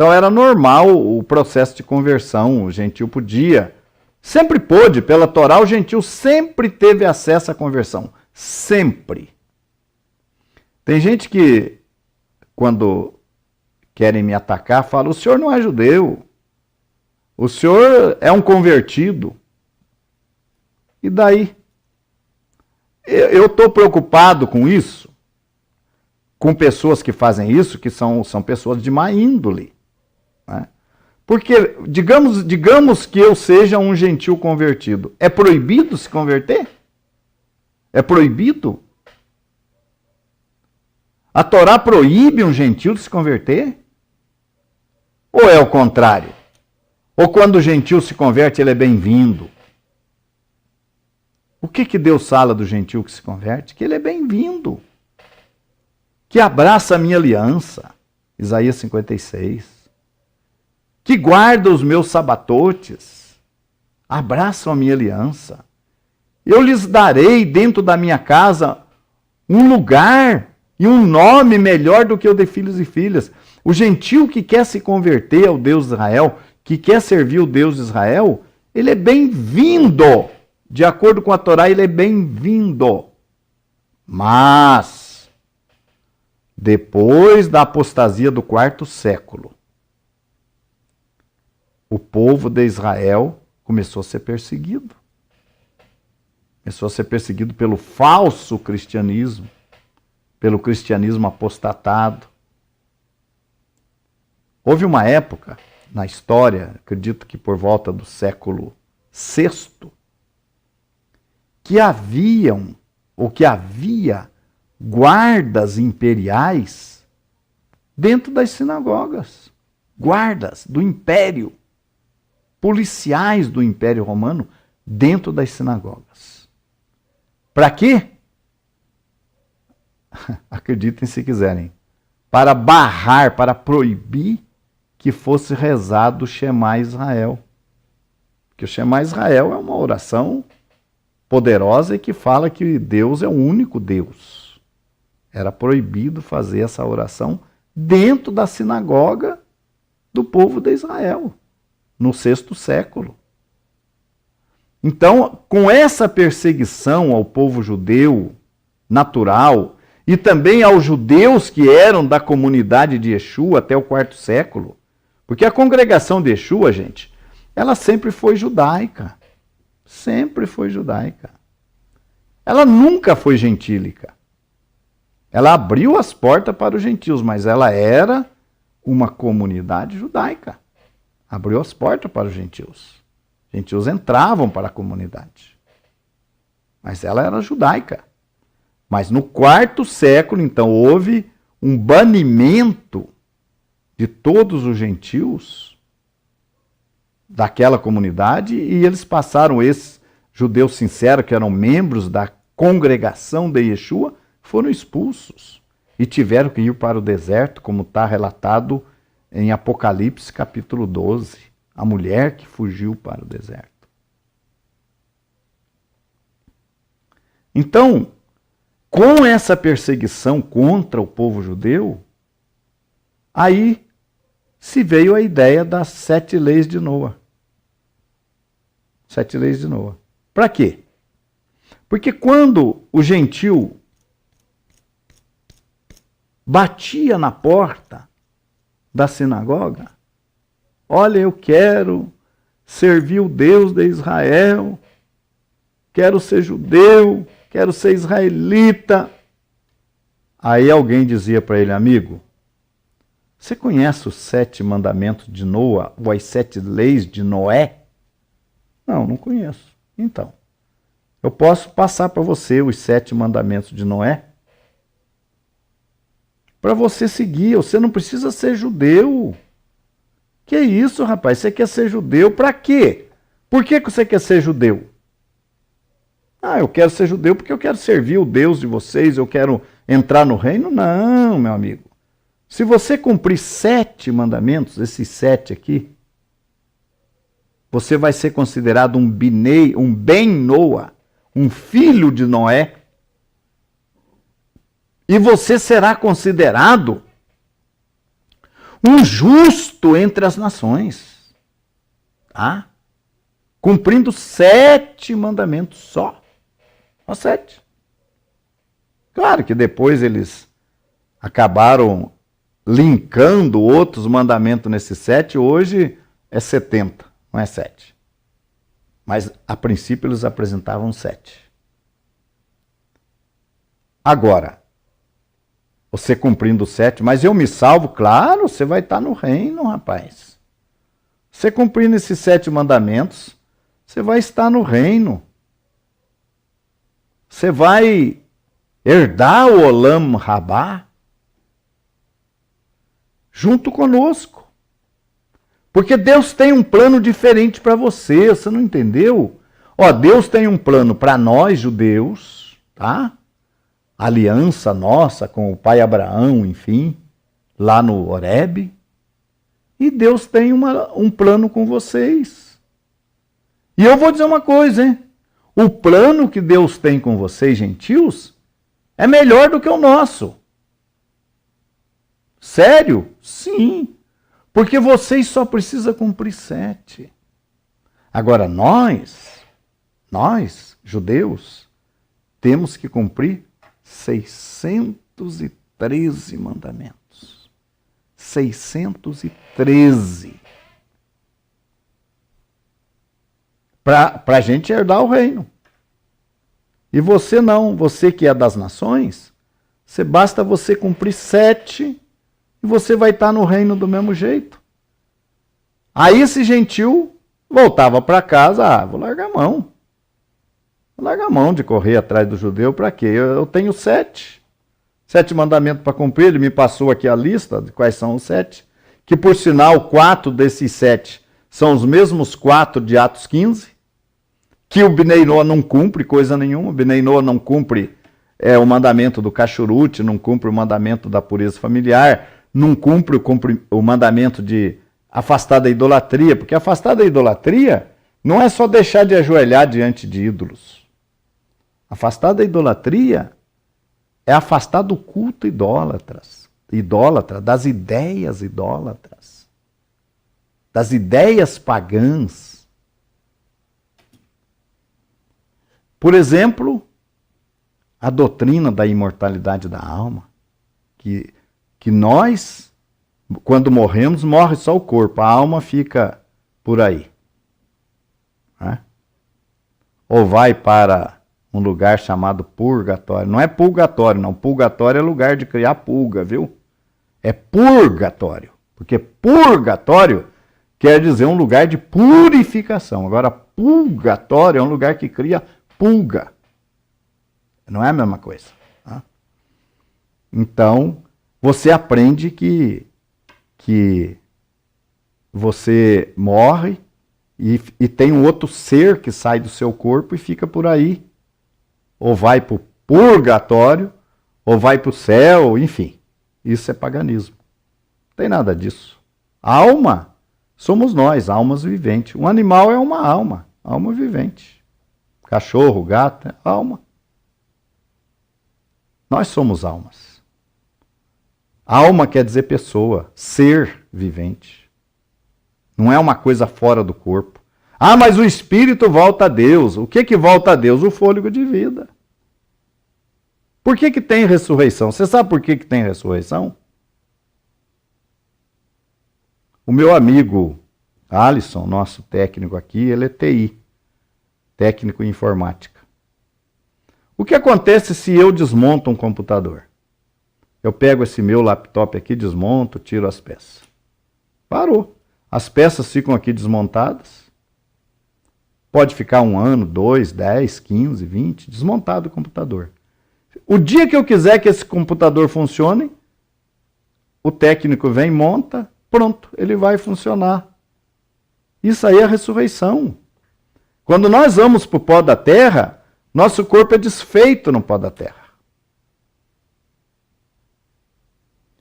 Então era normal o processo de conversão, o gentil podia, sempre pôde, pela Torá, o gentil sempre teve acesso à conversão, sempre. Tem gente que, quando querem me atacar, fala, o senhor não é judeu, o senhor é um convertido. E daí? Eu estou preocupado com isso, com pessoas que fazem isso, que são pessoas de má índole. Né? Porque, digamos que eu seja um gentil convertido. É proibido se converter? É proibido? A Torá proíbe um gentil de se converter? Ou é o contrário? Ou quando o gentil se converte, ele é bem-vindo? O que Deus fala do gentil que se converte? Que ele é bem-vindo. Que abraça a minha aliança. Isaías 56. Que guarda os meus sabatotes. Abraçam a minha aliança. Eu lhes darei dentro da minha casa um lugar e um nome melhor do que o de filhos e filhas. O gentil que quer se converter ao Deus de Israel, que quer servir o Deus de Israel, ele é bem-vindo. De acordo com a Torá, ele é bem-vindo. Mas, depois da apostasia do 4º século, o povo de Israel começou a ser perseguido. Começou a ser perseguido pelo falso cristianismo, pelo cristianismo apostatado. Houve uma época na história, acredito que por volta do século VI, que havia guardas imperiais dentro das sinagogas. Guardas do império, policiais do Império Romano dentro das sinagogas. Para quê? Acreditem se quiserem. Para barrar, para proibir que fosse rezado o Shema Israel. Porque o Shema Israel é uma oração poderosa e que fala que Deus é o único Deus. Era proibido fazer essa oração dentro da sinagoga do povo de Israel, no VI século. Então, com essa perseguição ao povo judeu natural e também aos judeus que eram da comunidade de Yeshua até o 4º século, porque a congregação de Yeshua, gente, ela sempre foi judaica. Sempre foi judaica. Ela nunca foi gentílica. Ela abriu as portas para os gentios, mas ela era uma comunidade judaica. Abriu as portas para os gentios. Os gentios entravam para a comunidade. Mas ela era judaica. Mas no 4º século, então, houve um banimento de todos os gentios daquela comunidade, e eles passaram, esses judeus sinceros, que eram membros da congregação de Yeshua, foram expulsos e tiveram que ir para o deserto, como está relatado em Apocalipse capítulo 12, a mulher que fugiu para o deserto. Então, com essa perseguição contra o povo judeu, aí se veio a ideia das 7 leis de Noa. 7 leis de Noa. Para quê? Porque quando o gentil batia na porta da sinagoga, olha, eu quero servir o Deus de Israel, quero ser judeu, quero ser israelita. Aí alguém dizia para ele, amigo, você conhece os 7 mandamentos de Noa, ou as 7 leis de Noé? Não, não conheço. Então, eu posso passar para você os 7 mandamentos de Noé? Para você seguir, você não precisa ser judeu. Que isso, rapaz? Você quer ser judeu para quê? Por que você quer ser judeu? Ah, eu quero ser judeu porque eu quero servir o Deus de vocês, eu quero entrar no reino? Não, meu amigo. Se você cumprir 7 mandamentos, esses 7 aqui, você vai ser considerado um Ben Noa, um filho de Noé. E você será considerado Um justo entre as nações. Tá? Cumprindo 7 mandamentos só. Só 7. Claro que depois eles acabaram linkando outros mandamentos nesses 7. Hoje é 70, não é 7. Mas a princípio eles apresentavam 7. Agora, você cumprindo 7, mas eu me salvo? Claro, você vai estar no reino, rapaz. Você cumprindo esses 7 mandamentos, você vai estar no reino. Você vai herdar o Olam Rabá junto conosco. Porque Deus tem um plano diferente para você não entendeu? Ó, Deus tem um plano para nós, judeus, tá? Aliança nossa com o pai Abraão, enfim, lá no Horebe. E Deus tem um plano com vocês. E eu vou dizer uma coisa, hein? O plano que Deus tem com vocês, gentios, é melhor do que o nosso. Sério? Sim. Porque vocês só precisam cumprir 7. Agora nós, judeus, temos que cumprir 613 mandamentos. 613. Para a gente herdar o reino. E você não, você que é das nações, basta você cumprir 7 e você vai estar no reino do mesmo jeito. Aí esse gentil voltava para casa, vou largar a mão. Vou largar a mão de correr atrás do judeu, para quê? Eu tenho 7 mandamentos para cumprir, ele me passou aqui a lista de quais são os 7, que por sinal 4 desses 7 são os mesmos 4 de Atos 15, que o Bnei Noa não cumpre coisa nenhuma, o Bnei Noa não cumpre o mandamento do Kashrut, não cumpre o mandamento da pureza familiar, não cumpre o mandamento de afastar da idolatria, porque afastar da idolatria não é só deixar de ajoelhar diante de ídolos. Afastar da idolatria é afastar do culto idólatra, das ideias idólatras, das ideias pagãs. Por exemplo, a doutrina da imortalidade da alma, que nós, quando morremos, morre só o corpo, a alma fica por aí. Né? Ou vai para um lugar chamado purgatório. Não é purgatório, não. Purgatório é lugar de criar pulga, viu? É purgatório. Porque purgatório quer dizer um lugar de purificação. Agora, purgatório é um lugar que cria pulga. Não é a mesma coisa. Tá? Então, você aprende que você morre e tem um outro ser que sai do seu corpo e fica por aí. Ou vai para o purgatório, ou vai para o céu, enfim. Isso é paganismo. Não tem nada disso. Alma somos nós, almas viventes. Um animal é uma alma vivente. Cachorro, gato, é alma. Nós somos almas. Alma quer dizer pessoa, ser vivente. Não é uma coisa fora do corpo. Ah, mas o espírito volta a Deus. O que volta a Deus? O fôlego de vida. Por que tem ressurreição? Você sabe por que tem ressurreição? O meu amigo Alisson, nosso técnico aqui, ele é TI, técnico em informática. O que acontece se eu desmonto um computador? Eu pego esse meu laptop aqui, desmonto, tiro as peças. Parou. As peças ficam aqui desmontadas. Pode ficar 1 ano, 2, 10, 15, 20, desmontado o computador. O dia que eu quiser que esse computador funcione, o técnico vem, monta, pronto, ele vai funcionar. Isso aí é a ressurreição. Quando nós vamos para o pó da terra, nosso corpo é desfeito no pó da terra.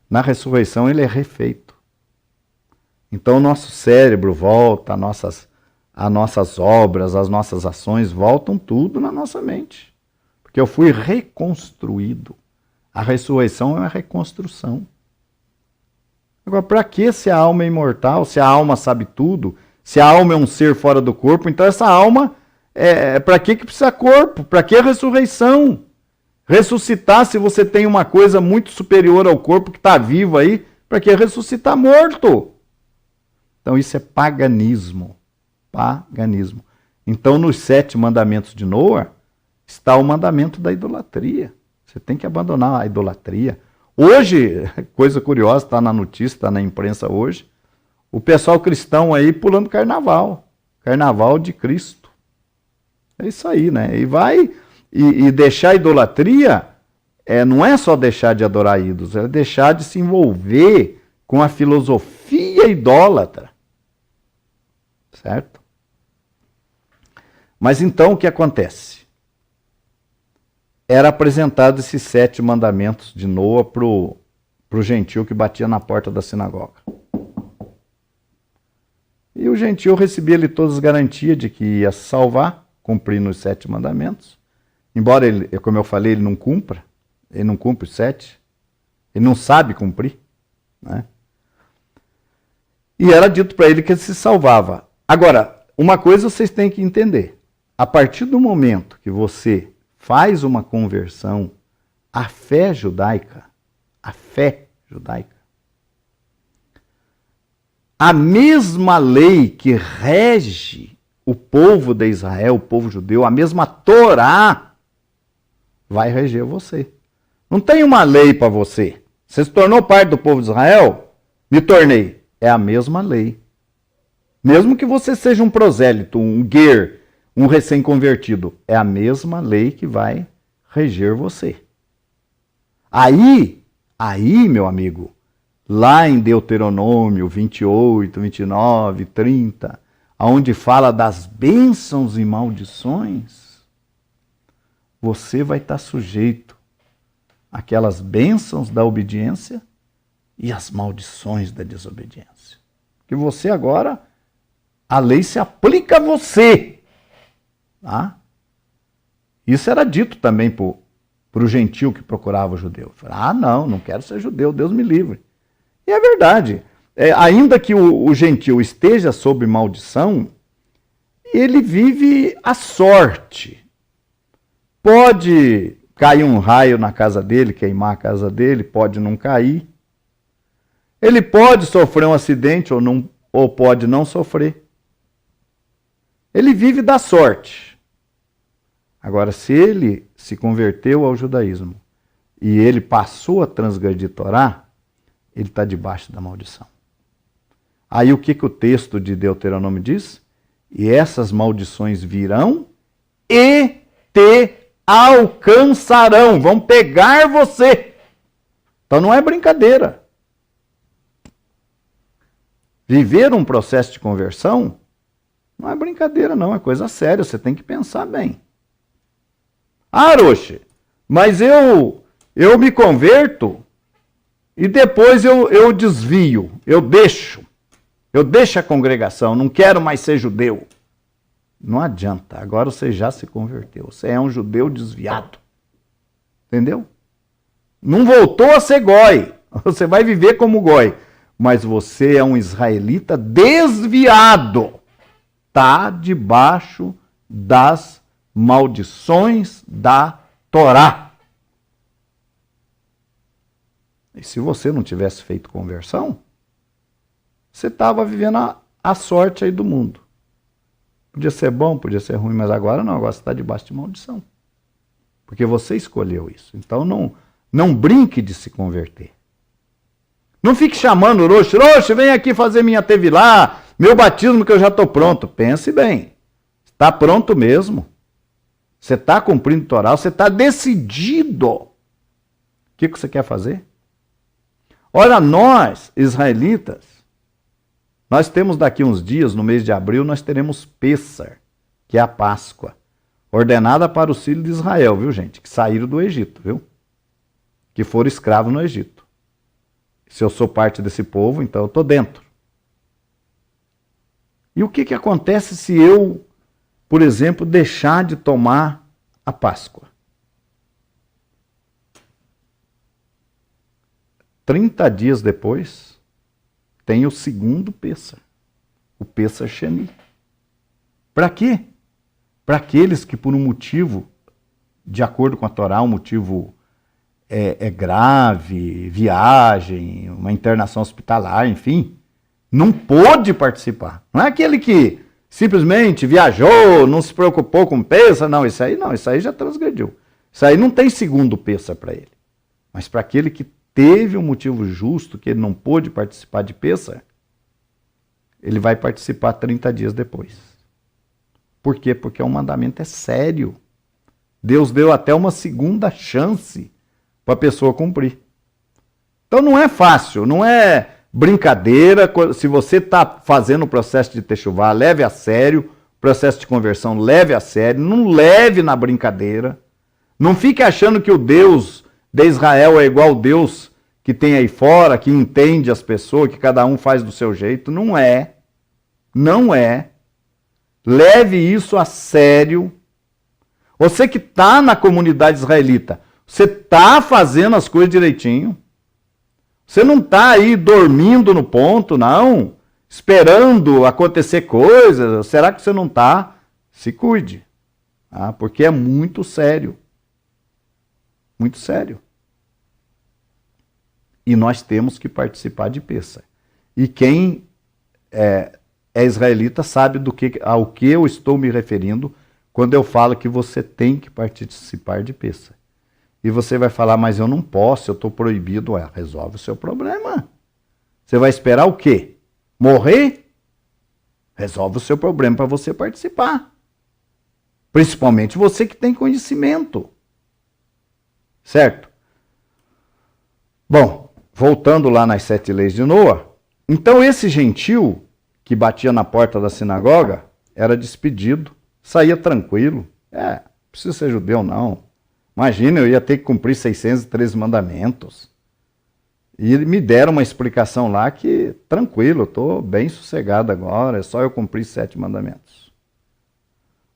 Na ressurreição ele é refeito. Então o nosso cérebro volta, as nossas obras, as nossas ações voltam tudo na nossa mente. Porque eu fui reconstruído. A ressurreição é uma reconstrução. Agora, para que se a alma é imortal, se a alma sabe tudo, se a alma é um ser fora do corpo, então essa alma, para que precisa corpo? Para que ressurreição? Ressuscitar, se você tem uma coisa muito superior ao corpo que está vivo aí, para que ressuscitar morto? Então isso é paganismo. Paganismo. Então nos 7 mandamentos de Noa está o mandamento da idolatria. Você tem que abandonar a idolatria. Hoje, coisa curiosa, está na notícia, está na imprensa hoje, o pessoal cristão aí pulando carnaval. Carnaval de Cristo. É isso aí, né? E vai... E deixar a idolatria não é só deixar de adorar ídolos, é deixar de se envolver com a filosofia idólatra. Certo? Mas então o que acontece? Era apresentado esses 7 mandamentos de Noa para o gentio que batia na porta da sinagoga. E o gentio recebia ali todas as garantias de que ia se salvar, cumprindo os 7 mandamentos. Embora ele, como eu falei, ele não cumpre os 7, ele não sabe cumprir, né? E era dito para ele que ele se salvava. Agora, uma coisa vocês têm que entender, a partir do momento que você faz uma conversão à fé judaica, a mesma lei que rege o povo de Israel, o povo judeu, a mesma Torá, vai reger você. Não tem uma lei para você. Você se tornou parte do povo de Israel? Me tornei. É a mesma lei. Mesmo que você seja um prosélito, um ger, um recém-convertido, é a mesma lei que vai reger você. Aí, meu amigo, lá em Deuteronômio 28, 29, 30, onde fala das bênçãos e maldições, você vai estar sujeito àquelas bênçãos da obediência e às maldições da desobediência. Porque você agora, a lei se aplica a você. Tá? Isso era dito também para o gentio que procurava o judeu. Não quero ser judeu, Deus me livre. E é verdade. Ainda que o gentio esteja sob maldição, ele vive à sorte. Pode cair um raio na casa dele, queimar a casa dele, pode não cair. Ele pode sofrer um acidente ou pode não sofrer. Ele vive da sorte. Agora, se ele se converteu ao judaísmo e ele passou a transgredir Torá, ele está debaixo da maldição. Aí o que o texto de Deuteronômio diz? E essas maldições virão e te alcançarão, vão pegar você. Então não é brincadeira. Viver um processo de conversão não é brincadeira, não, é coisa séria, você tem que pensar bem. Roche, mas eu me converto e depois eu desvio, eu deixo a congregação, não quero mais ser judeu. Não adianta, agora você já se converteu, você é um judeu desviado. Entendeu? Não voltou a ser goi, você vai viver como goi, mas você é um israelita desviado. Está debaixo das maldições da Torá. E se você não tivesse feito conversão, você estava vivendo a sorte aí do mundo. Podia ser bom, podia ser ruim, mas agora não, agora você está debaixo de maldição. Porque você escolheu isso. Então não brinque de se converter. Não fique chamando o Roche, vem aqui fazer minha tevilá, meu batismo que eu já estou pronto. Pense bem, está pronto mesmo. Você está cumprindo o Torá, você está decidido. O que você quer fazer? Olha, nós, israelitas, nós temos daqui uns dias, no mês de abril, nós teremos Pêssar, que é a Páscoa, ordenada para os filhos de Israel, viu gente? Que saíram do Egito, viu? Que foram escravos no Egito. Se eu sou parte desse povo, então eu estou dentro. E o que acontece se eu, por exemplo, deixar de tomar a Páscoa? 30 dias depois, tem o segundo Pêssar, o Pêssar Sheni. Para quê? Para aqueles que por um motivo, de acordo com a Torá, um motivo grave, viagem, uma internação hospitalar, enfim, não pôde participar. Não é aquele que simplesmente viajou, não se preocupou com Pêssar, não, isso aí já transgrediu. Isso aí não tem segundo Pêssar para ele. Mas para aquele que teve um motivo justo, que ele não pôde participar de Pêssar, ele vai participar 30 dias depois. Por quê? Porque o mandamento é sério. Deus deu até uma segunda chance para a pessoa cumprir. Então não é fácil, não é brincadeira. Se você está fazendo o processo de techuvá, leve a sério. O processo de conversão, leve a sério. Não leve na brincadeira. Não fique achando que o Deus de Israel é igual o Deus que tem aí fora, que entende as pessoas, que cada um faz do seu jeito. Não é. Não é. Leve isso a sério. Você que está na comunidade israelita, você está fazendo as coisas direitinho. Você não está aí dormindo no ponto, não, esperando acontecer coisas. Será que você não está? Se cuide, tá? Porque é muito sério. Muito sério. E nós temos que participar de Pêssar. E quem é israelita sabe ao que eu estou me referindo quando eu falo que você tem que participar de Pêssar. E você vai falar, mas eu não posso, eu estou proibido. Resolve o seu problema. Você vai esperar o quê? Morrer? Resolve o seu problema para você participar. Principalmente você que tem conhecimento. Certo? Bom, voltando lá nas 7 leis de Noa. Então esse gentil que batia na porta da sinagoga era despedido, saía tranquilo. Não precisa ser judeu não. Imagina, eu ia ter que cumprir 613 mandamentos. E me deram uma explicação lá que, tranquilo, eu estou bem sossegado agora, é só eu cumprir 7 mandamentos.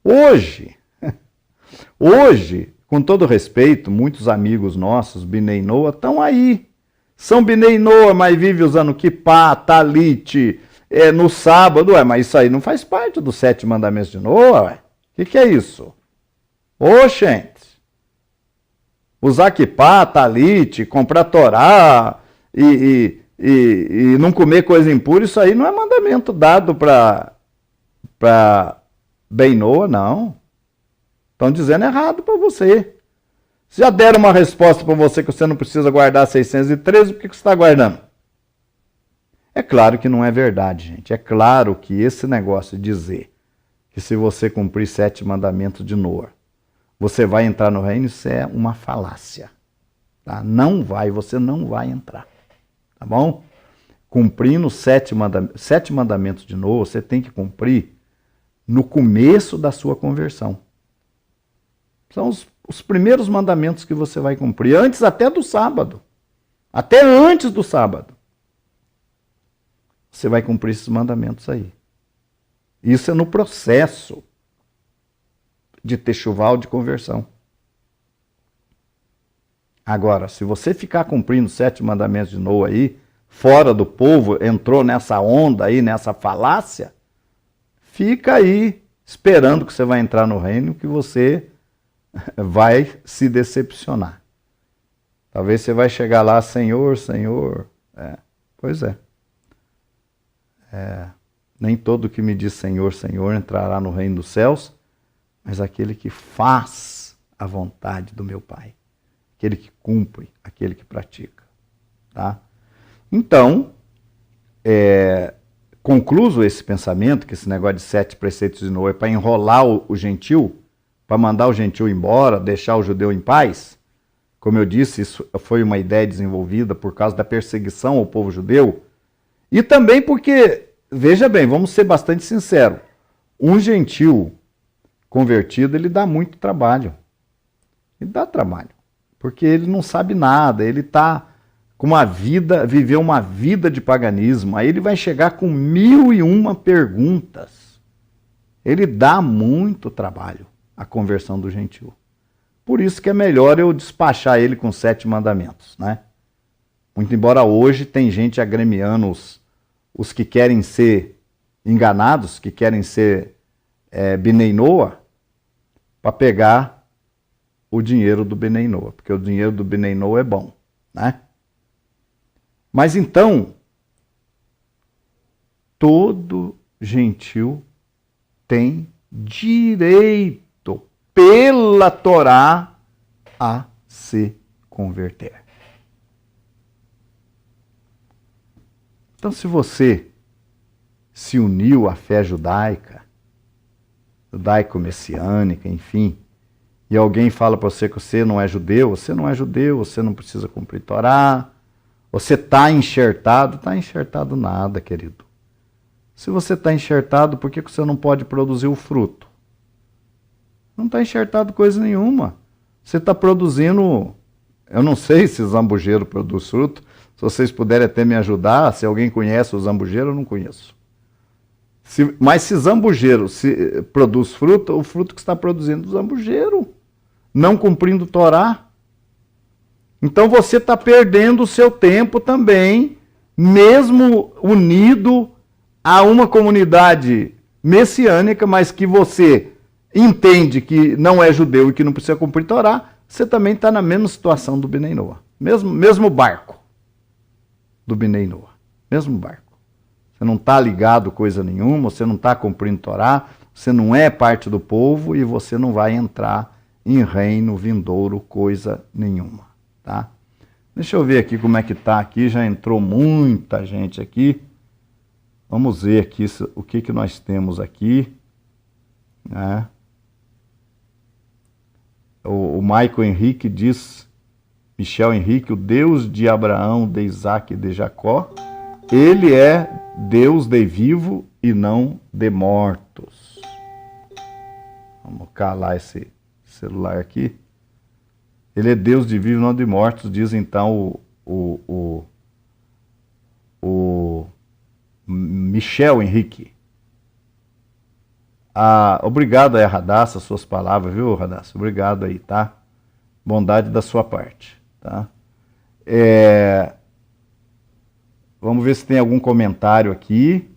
Hoje, com todo respeito, muitos amigos nossos, Binei Noa, estão aí. São Binei Noa, mas vive usando kippá, talit, no sábado. Mas isso aí não faz parte dos 7 mandamentos de Noa. O que é isso? Gente. Usar kippá, talit, comprar Torá e não comer coisa impura, isso aí não é mandamento dado para Bem Noa, não. Estão dizendo errado para você. Se já deram uma resposta para você que você não precisa guardar 613, por que você está guardando? É claro que não é verdade, gente. É claro que esse negócio de dizer que se você cumprir 7 mandamentos de Noa, você vai entrar no reino, isso é uma falácia. Tá? Você não vai entrar. Tá bom? Cumprindo os 7 mandamentos de Noa, você tem que cumprir no começo da sua conversão. São os primeiros mandamentos que você vai cumprir, antes até do sábado. Até antes do sábado. Você vai cumprir esses mandamentos aí. Isso é no processo de techuvá ou de conversão. Agora, se você ficar cumprindo 7 mandamentos de Noa aí, fora do povo, entrou nessa onda aí, nessa falácia, fica aí esperando que você vai entrar no reino, que você vai se decepcionar. Talvez você vai chegar lá, Senhor, Senhor. Pois é. Nem todo que me diz Senhor, Senhor entrará no reino dos céus, mas aquele que faz a vontade do meu Pai. Aquele que cumpre, aquele que pratica. Tá? Então, concluso esse pensamento, que esse negócio de 7 preceitos de Noa é para enrolar o gentil, para mandar o gentil embora, deixar o judeu em paz. Como eu disse, isso foi uma ideia desenvolvida por causa da perseguição ao povo judeu. E também porque, veja bem, vamos ser bastante sinceros, um gentil convertido, ele dá muito trabalho. Ele dá trabalho. Porque ele não sabe nada, ele está com viveu uma vida de paganismo, aí ele vai chegar com 1001 perguntas. Ele dá muito trabalho, a conversão do gentil. Por isso que é melhor eu despachar ele com 7 mandamentos, né? Muito embora hoje tem gente agremiando os que querem ser enganados, que querem ser Bnei Noah, para pegar o dinheiro do Bnei Noah, porque o dinheiro do Bnei Noah é bom, né? Mas então, todo gentil tem direito, pela Torá, a se converter. Então, se você se uniu à fé judaico-messiânica, enfim, e alguém fala para você que você não é judeu, você não precisa cumprir Torá, você está enxertado nada, querido. Se você está enxertado, por que você não pode produzir o fruto? Não está enxertado coisa nenhuma. Você está produzindo, eu não sei se zambujeiro produz fruto, se vocês puderem até me ajudar, se alguém conhece o zambujeiro, eu não conheço. Mas se zambujeiro produz fruto, o fruto que está produzindo o zambujeiro, não cumprindo Torá. Então você está perdendo o seu tempo também, mesmo unido a uma comunidade messiânica, mas que você entende que não é judeu e que não precisa cumprir Torá, você também está na mesma situação do Bnei Noah. Mesmo barco do Bnei Noah. Mesmo barco. Você não está ligado coisa nenhuma, você não está cumprindo Torá, você não é parte do povo e você não vai entrar em reino vindouro coisa nenhuma. Tá? Deixa eu ver aqui como é que está aqui, já entrou muita gente aqui. Vamos ver aqui o que nós temos aqui. Né? O Michael Henrique diz, Michel Henrique, o Deus de Abraão, de Isaac e de Jacó, ele é Deus de vivo e não de mortos. Vamos calar esse celular aqui. Ele é Deus de vivo e não de mortos, diz então o Michel Henrique. Obrigado aí, Radassa, suas palavras, viu, Radassa? Obrigado aí, tá? Bondade da sua parte, tá? Vamos ver se tem algum comentário aqui.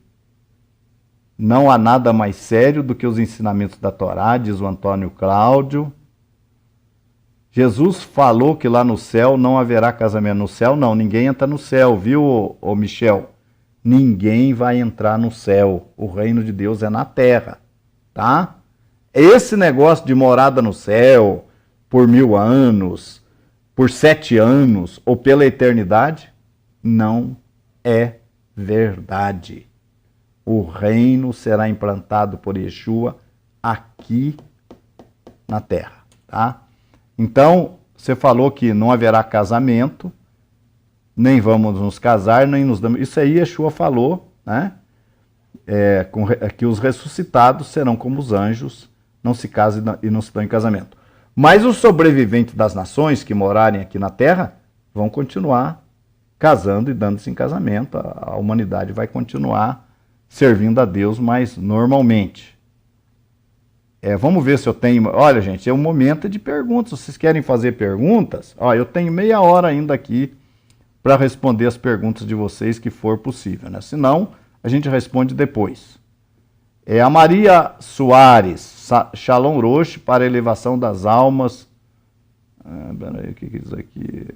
Não há nada mais sério do que os ensinamentos da Torá, diz o Antônio Cláudio. Jesus falou que lá no céu não haverá casamento. No céu não, ninguém entra no céu, viu, ô Michel? Ninguém vai entrar no céu. O reino de Deus é na terra, tá? Esse negócio de morada no céu por 1000 anos, por 7 anos ou pela eternidade, não é verdade. O reino será implantado por Yeshua aqui na terra, tá? Então, você falou que não haverá casamento, nem vamos nos casar, nem nos damos. Isso aí Yeshua falou, né? Que os ressuscitados serão como os anjos, não se casam e não se dão em casamento. Mas os sobreviventes das nações que morarem aqui na terra vão continuar casando e dando-se em casamento. A humanidade vai continuar servindo a Deus, mas normalmente. Vamos ver se eu tenho... Olha, gente, é um momento de perguntas. Se vocês querem fazer perguntas, eu tenho meia hora ainda aqui para responder as perguntas de vocês, que for possível, né? Senão, a gente responde depois. A Maria Soares, Shalom Rosh para a elevação das almas. Peraí, o que diz aqui?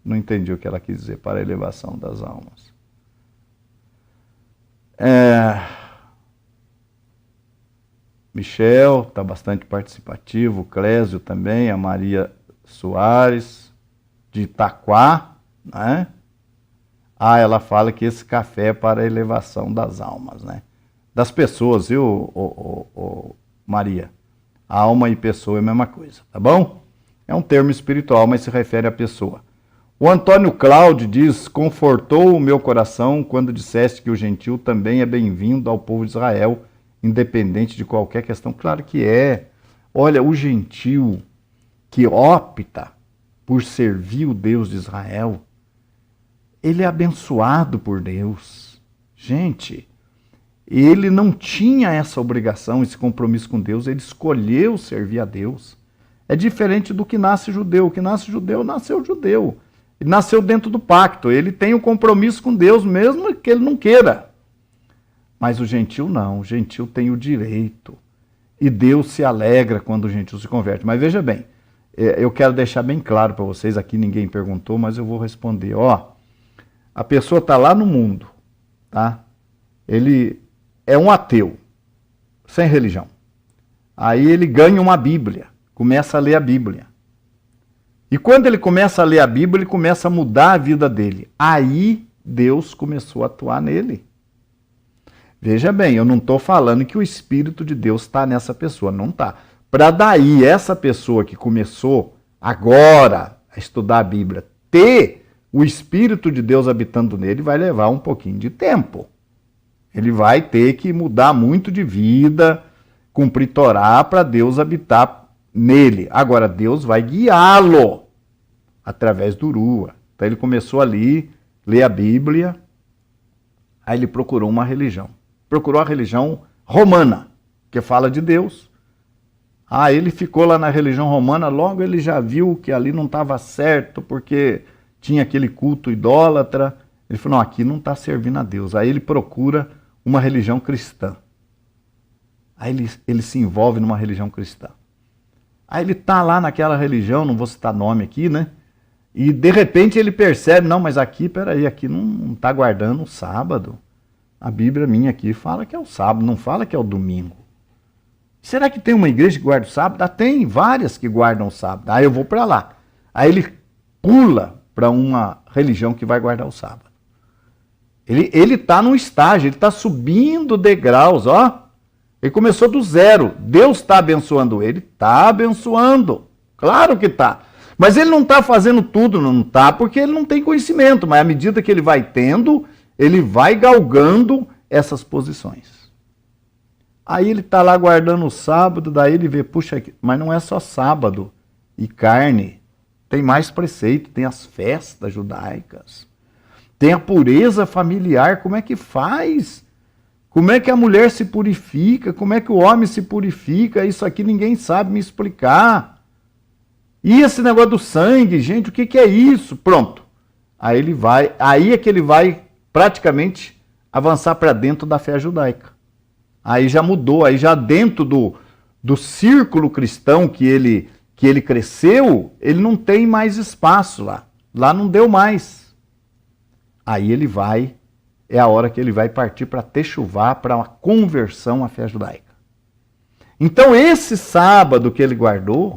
Não entendi o que ela quis dizer, para a elevação das almas. Michel está bastante participativo, o Clésio também, a Maria Soares, de Itaquá, né? Ela fala que esse café é para a elevação das almas, né? Das pessoas, viu, Maria? Alma e pessoa é a mesma coisa, tá bom? É um termo espiritual, mas se refere à pessoa. O Antônio Cláudio diz, confortou o meu coração quando disseste que o gentil também é bem-vindo ao povo de Israel, independente de qualquer questão. Claro que é. Olha, o gentil que opta por servir o Deus de Israel, ele é abençoado por Deus. Gente, ele não tinha essa obrigação, esse compromisso com Deus, ele escolheu servir a Deus. É diferente do que nasce judeu. O que nasce judeu, nasceu judeu. Ele nasceu dentro do pacto, ele tem um compromisso com Deus, mesmo que ele não queira. Mas o gentil não, o gentil tem o direito. E Deus se alegra quando o gentil se converte. Mas veja bem, eu quero deixar bem claro para vocês, aqui ninguém perguntou, mas eu vou responder. A pessoa está lá no mundo, tá? Ele é um ateu, sem religião. Aí ele ganha uma Bíblia, começa a ler a Bíblia. E quando ele começa a ler a Bíblia, ele começa a mudar a vida dele. Aí Deus começou a atuar nele. Veja bem, eu não estou falando que o Espírito de Deus está nessa pessoa, não está. Para daí essa pessoa que começou agora a estudar a Bíblia ter o Espírito de Deus habitando nele, vai levar um pouquinho de tempo. Ele vai ter que mudar muito de vida, cumprir Torá para Deus habitar nele. Agora, Deus vai guiá-lo através do Rua. Então ele começou ali, ler a Bíblia, aí ele procurou uma religião. Procurou a religião romana, que fala de Deus. Ele ficou lá na religião romana, logo ele já viu que ali não estava certo, porque tinha aquele culto idólatra. Ele falou, não, aqui não está servindo a Deus. Aí ele procura uma religião cristã. Aí ele se envolve numa religião cristã. Aí ele está lá naquela religião, não vou citar nome aqui, né? E de repente ele percebe, não, mas aqui, peraí, aqui não está guardando o sábado. A Bíblia minha aqui fala que é o sábado, não fala que é o domingo. Será que tem uma igreja que guarda o sábado? Tem várias que guardam o sábado. Aí eu vou para lá. Aí ele pula para uma religião que vai guardar o sábado. Ele está num estágio, ele está subindo degraus, Ele começou do zero. Deus está abençoando ele? Está abençoando. Claro que está. Mas ele não está fazendo tudo, não está, porque ele não tem conhecimento. Mas à medida que ele vai tendo, ele vai galgando essas posições. Aí ele está lá guardando o sábado, daí ele vê, puxa, mas não é só sábado e carne. Tem mais preceito, tem as festas judaicas. Tem a pureza familiar, como é que faz? Como é que a mulher se purifica? Como é que o homem se purifica? Isso aqui ninguém sabe me explicar. E esse negócio do sangue, gente, o que é isso? Pronto. Aí é que ele vai praticamente avançar para dentro da fé judaica. Aí já mudou, aí já dentro do círculo cristão que ele cresceu, ele não tem mais espaço lá. Lá não deu mais. Aí é a hora que ele vai partir para techuvá, para uma conversão à fé judaica. Então esse sábado que ele guardou,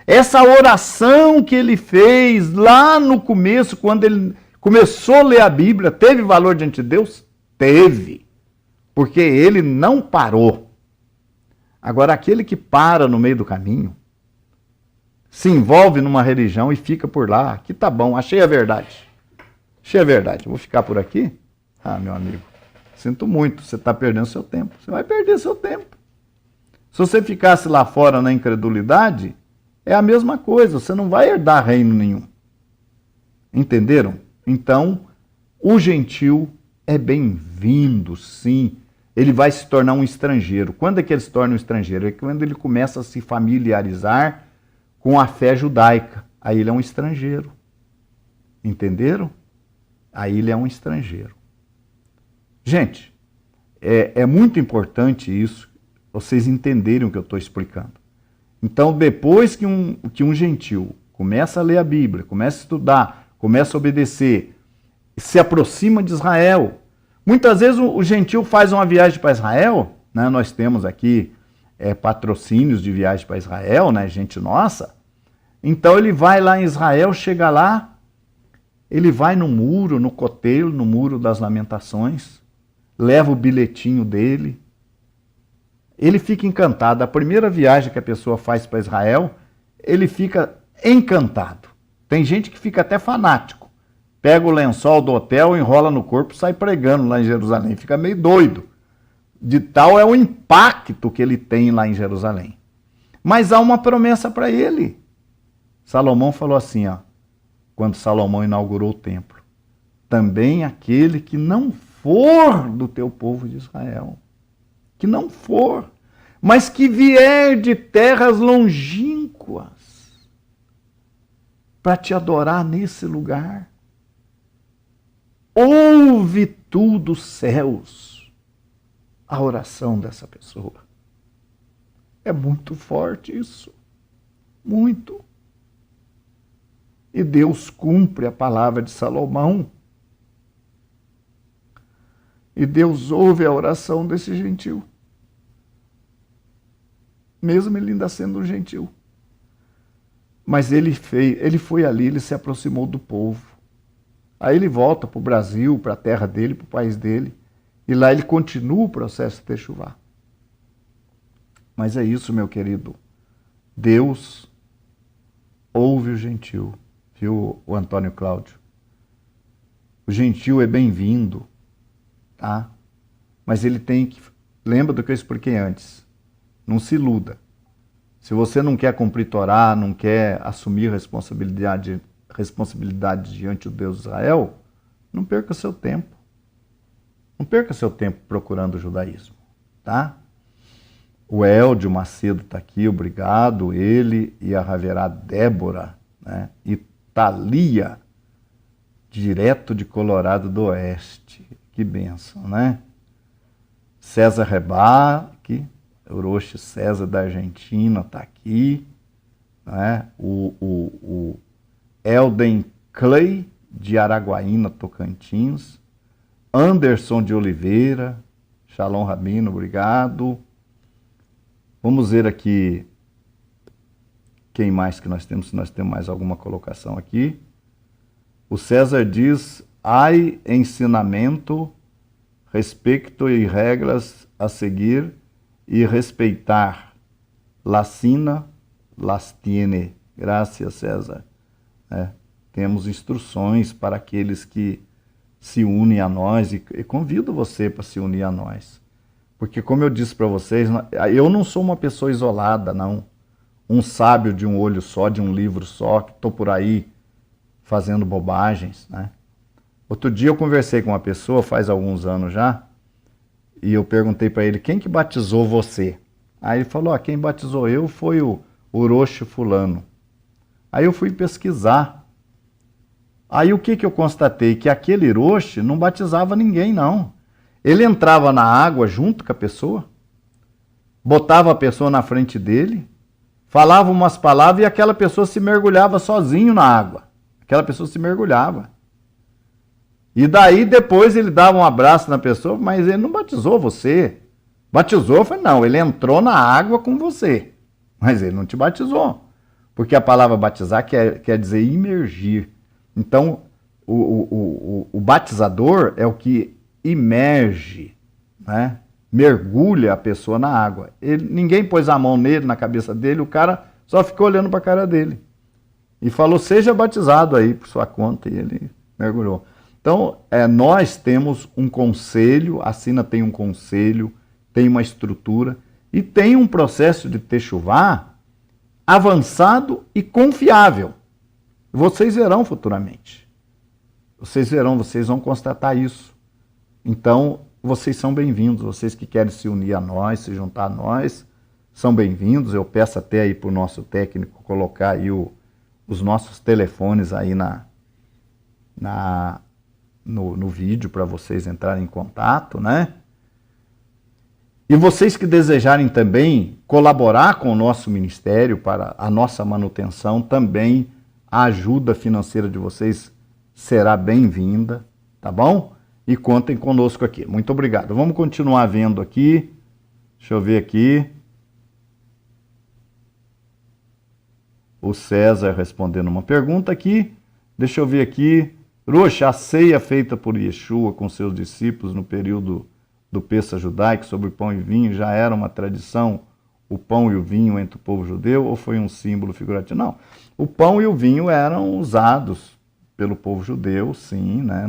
essa oração que ele fez lá no começo, quando ele começou a ler a Bíblia, teve valor diante de Deus? Teve. Porque ele não parou. Agora, aquele que para no meio do caminho, se envolve numa religião e fica por lá, aqui tá bom, achei a verdade. Achei a verdade. Vou ficar por aqui? Meu amigo, sinto muito, você está perdendo seu tempo. Você vai perder seu tempo. Se você ficasse lá fora na incredulidade, é a mesma coisa, você não vai herdar reino nenhum. Entenderam? Então, o gentil é bem-vindo, sim. Ele vai se tornar um estrangeiro. Quando é que ele se torna um estrangeiro? É quando ele começa a se familiarizar com a fé judaica. Aí ele é um estrangeiro. Entenderam? Aí ele é um estrangeiro. Gente, é muito importante isso, vocês entenderem o que eu estou explicando. Então, depois que um gentil começa a ler a Bíblia, começa a estudar, começa a obedecer, se aproxima de Israel. Muitas vezes o gentil faz uma viagem para Israel, né? Nós temos aqui patrocínios de viagem para Israel, né? Gente nossa. Então ele vai lá em Israel, chega lá, ele vai no muro, no coteiro, no muro das lamentações, leva o bilhetinho dele, ele fica encantado. A primeira viagem que a pessoa faz para Israel, ele fica encantado. Tem gente que fica até fanático. Pega o lençol do hotel, enrola no corpo e sai pregando lá em Jerusalém. Fica meio doido. De tal é o impacto que ele tem lá em Jerusalém. Mas há uma promessa para ele. Salomão falou assim, quando Salomão inaugurou o templo. Também aquele que não for do teu povo de Israel. Que não for, mas que vier de terras longínquas. para te adorar nesse lugar. Ouve tu dos céus a oração dessa pessoa. É muito forte isso. Muito. E Deus cumpre a palavra de Salomão. E Deus ouve a oração desse gentil. Mesmo ele ainda sendo um gentil. Mas ele foi ali, ele se aproximou do povo. Aí ele volta para o Brasil, para a terra dele, para o país dele. E lá ele continua o processo de techuvá. Mas é isso, meu querido. Deus ouve o gentil. Viu, o Antônio Cláudio? O gentil é bem-vindo, tá? Mas ele tem que... Lembra do que eu expliquei antes. Não se iluda. Se você não quer cumprir Torá, não quer assumir responsabilidade diante do Deus de Israel, não perca seu tempo. Não perca seu tempo procurando o judaísmo, tá? O Eldio Macedo está aqui, obrigado. Ele e a Raverá Débora, né? E Thalia, direto de Colorado do Oeste. Que bênção, né? César Rebá, aqui. Orochi César da Argentina está aqui. Né? O Elden Clay, de Araguaína, Tocantins. Anderson de Oliveira. Shalom Rabino, obrigado. Vamos ver aqui quem mais que nós temos, se nós temos mais alguma colocação aqui. O César diz, ai ensinamento, respeito e regras a seguir e respeitar. Lacina, las tiene. Graças, César. Temos instruções para aqueles que se unem a nós e convido você para se unir a nós. Porque, como eu disse para vocês, eu não sou uma pessoa isolada, não. Um sábio de um olho só, de um livro só, que estou por aí fazendo bobagens, né? Outro dia eu conversei com uma pessoa, faz alguns anos já, e eu perguntei para ele, quem que batizou você? Aí ele falou, quem batizou eu foi o Orochi fulano. Aí eu fui pesquisar. Aí o que eu constatei? Que aquele Orochi não batizava ninguém, não. Ele entrava na água junto com a pessoa, botava a pessoa na frente dele, falava umas palavras e aquela pessoa se mergulhava sozinho na água. Aquela pessoa se mergulhava. E daí depois ele dava um abraço na pessoa, mas ele não batizou você. Batizou, foi não, ele entrou na água com você, mas ele não te batizou. Porque a palavra batizar quer dizer imergir. Então, o batizador é o que imerge, né? Mergulha a pessoa na água. Ninguém pôs a mão nele, na cabeça dele, o cara só ficou olhando para a cara dele. E falou, seja batizado aí por sua conta, e ele mergulhou. Então, nós temos um conselho, a Sina tem um conselho, tem uma estrutura, e tem um processo de techuvá avançado e confiável. Vocês verão futuramente. Vocês verão, vocês vão constatar isso. Então, vocês são bem-vindos, vocês que querem se unir a nós, se juntar a nós, são bem-vindos. Eu peço até aí para o nosso técnico colocar aí os nossos telefones aí no vídeo para vocês entrarem em contato, né? E vocês que desejarem também colaborar com o nosso ministério para a nossa manutenção, também a ajuda financeira de vocês será bem-vinda, tá bom? E contem conosco aqui. Muito obrigado. Vamos continuar vendo aqui. Deixa eu ver aqui. O César respondendo uma pergunta aqui. Deixa eu ver aqui. Roxa, a ceia feita por Yeshua com seus discípulos no período do Pêssah judaico sobre pão e vinho já era uma tradição, o pão e o vinho entre o povo judeu, ou foi um símbolo figurativo? Não. O pão e o vinho eram usados pelo povo judeu, sim, né?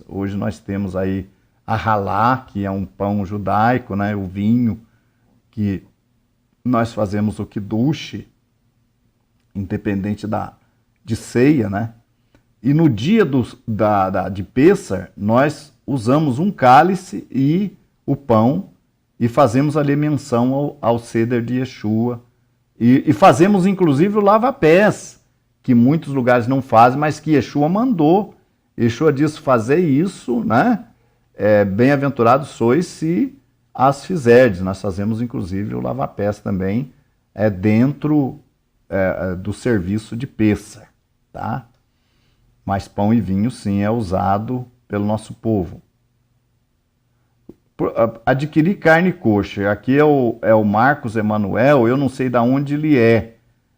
Hoje nós temos aí a halá, que é um pão judaico, né? O vinho, que nós fazemos o kiddush, independente de ceia, né? E no dia de Pêssah, nós usamos um cálice e o pão e fazemos ali menção ao Seder de Yeshua. E fazemos, inclusive, o lava-pés, que muitos lugares não fazem, mas que Yeshua mandou. Yeshua disse fazer isso, né? Bem-aventurados sois se as fizerdes. Nós fazemos, inclusive, o lava-pés também dentro do serviço de Pêssar, tá? Mas pão e vinho, sim, é usado pelo nosso povo. Adquirir carne kosher. Aqui é o Marcos Emanuel, eu não sei de onde ele é,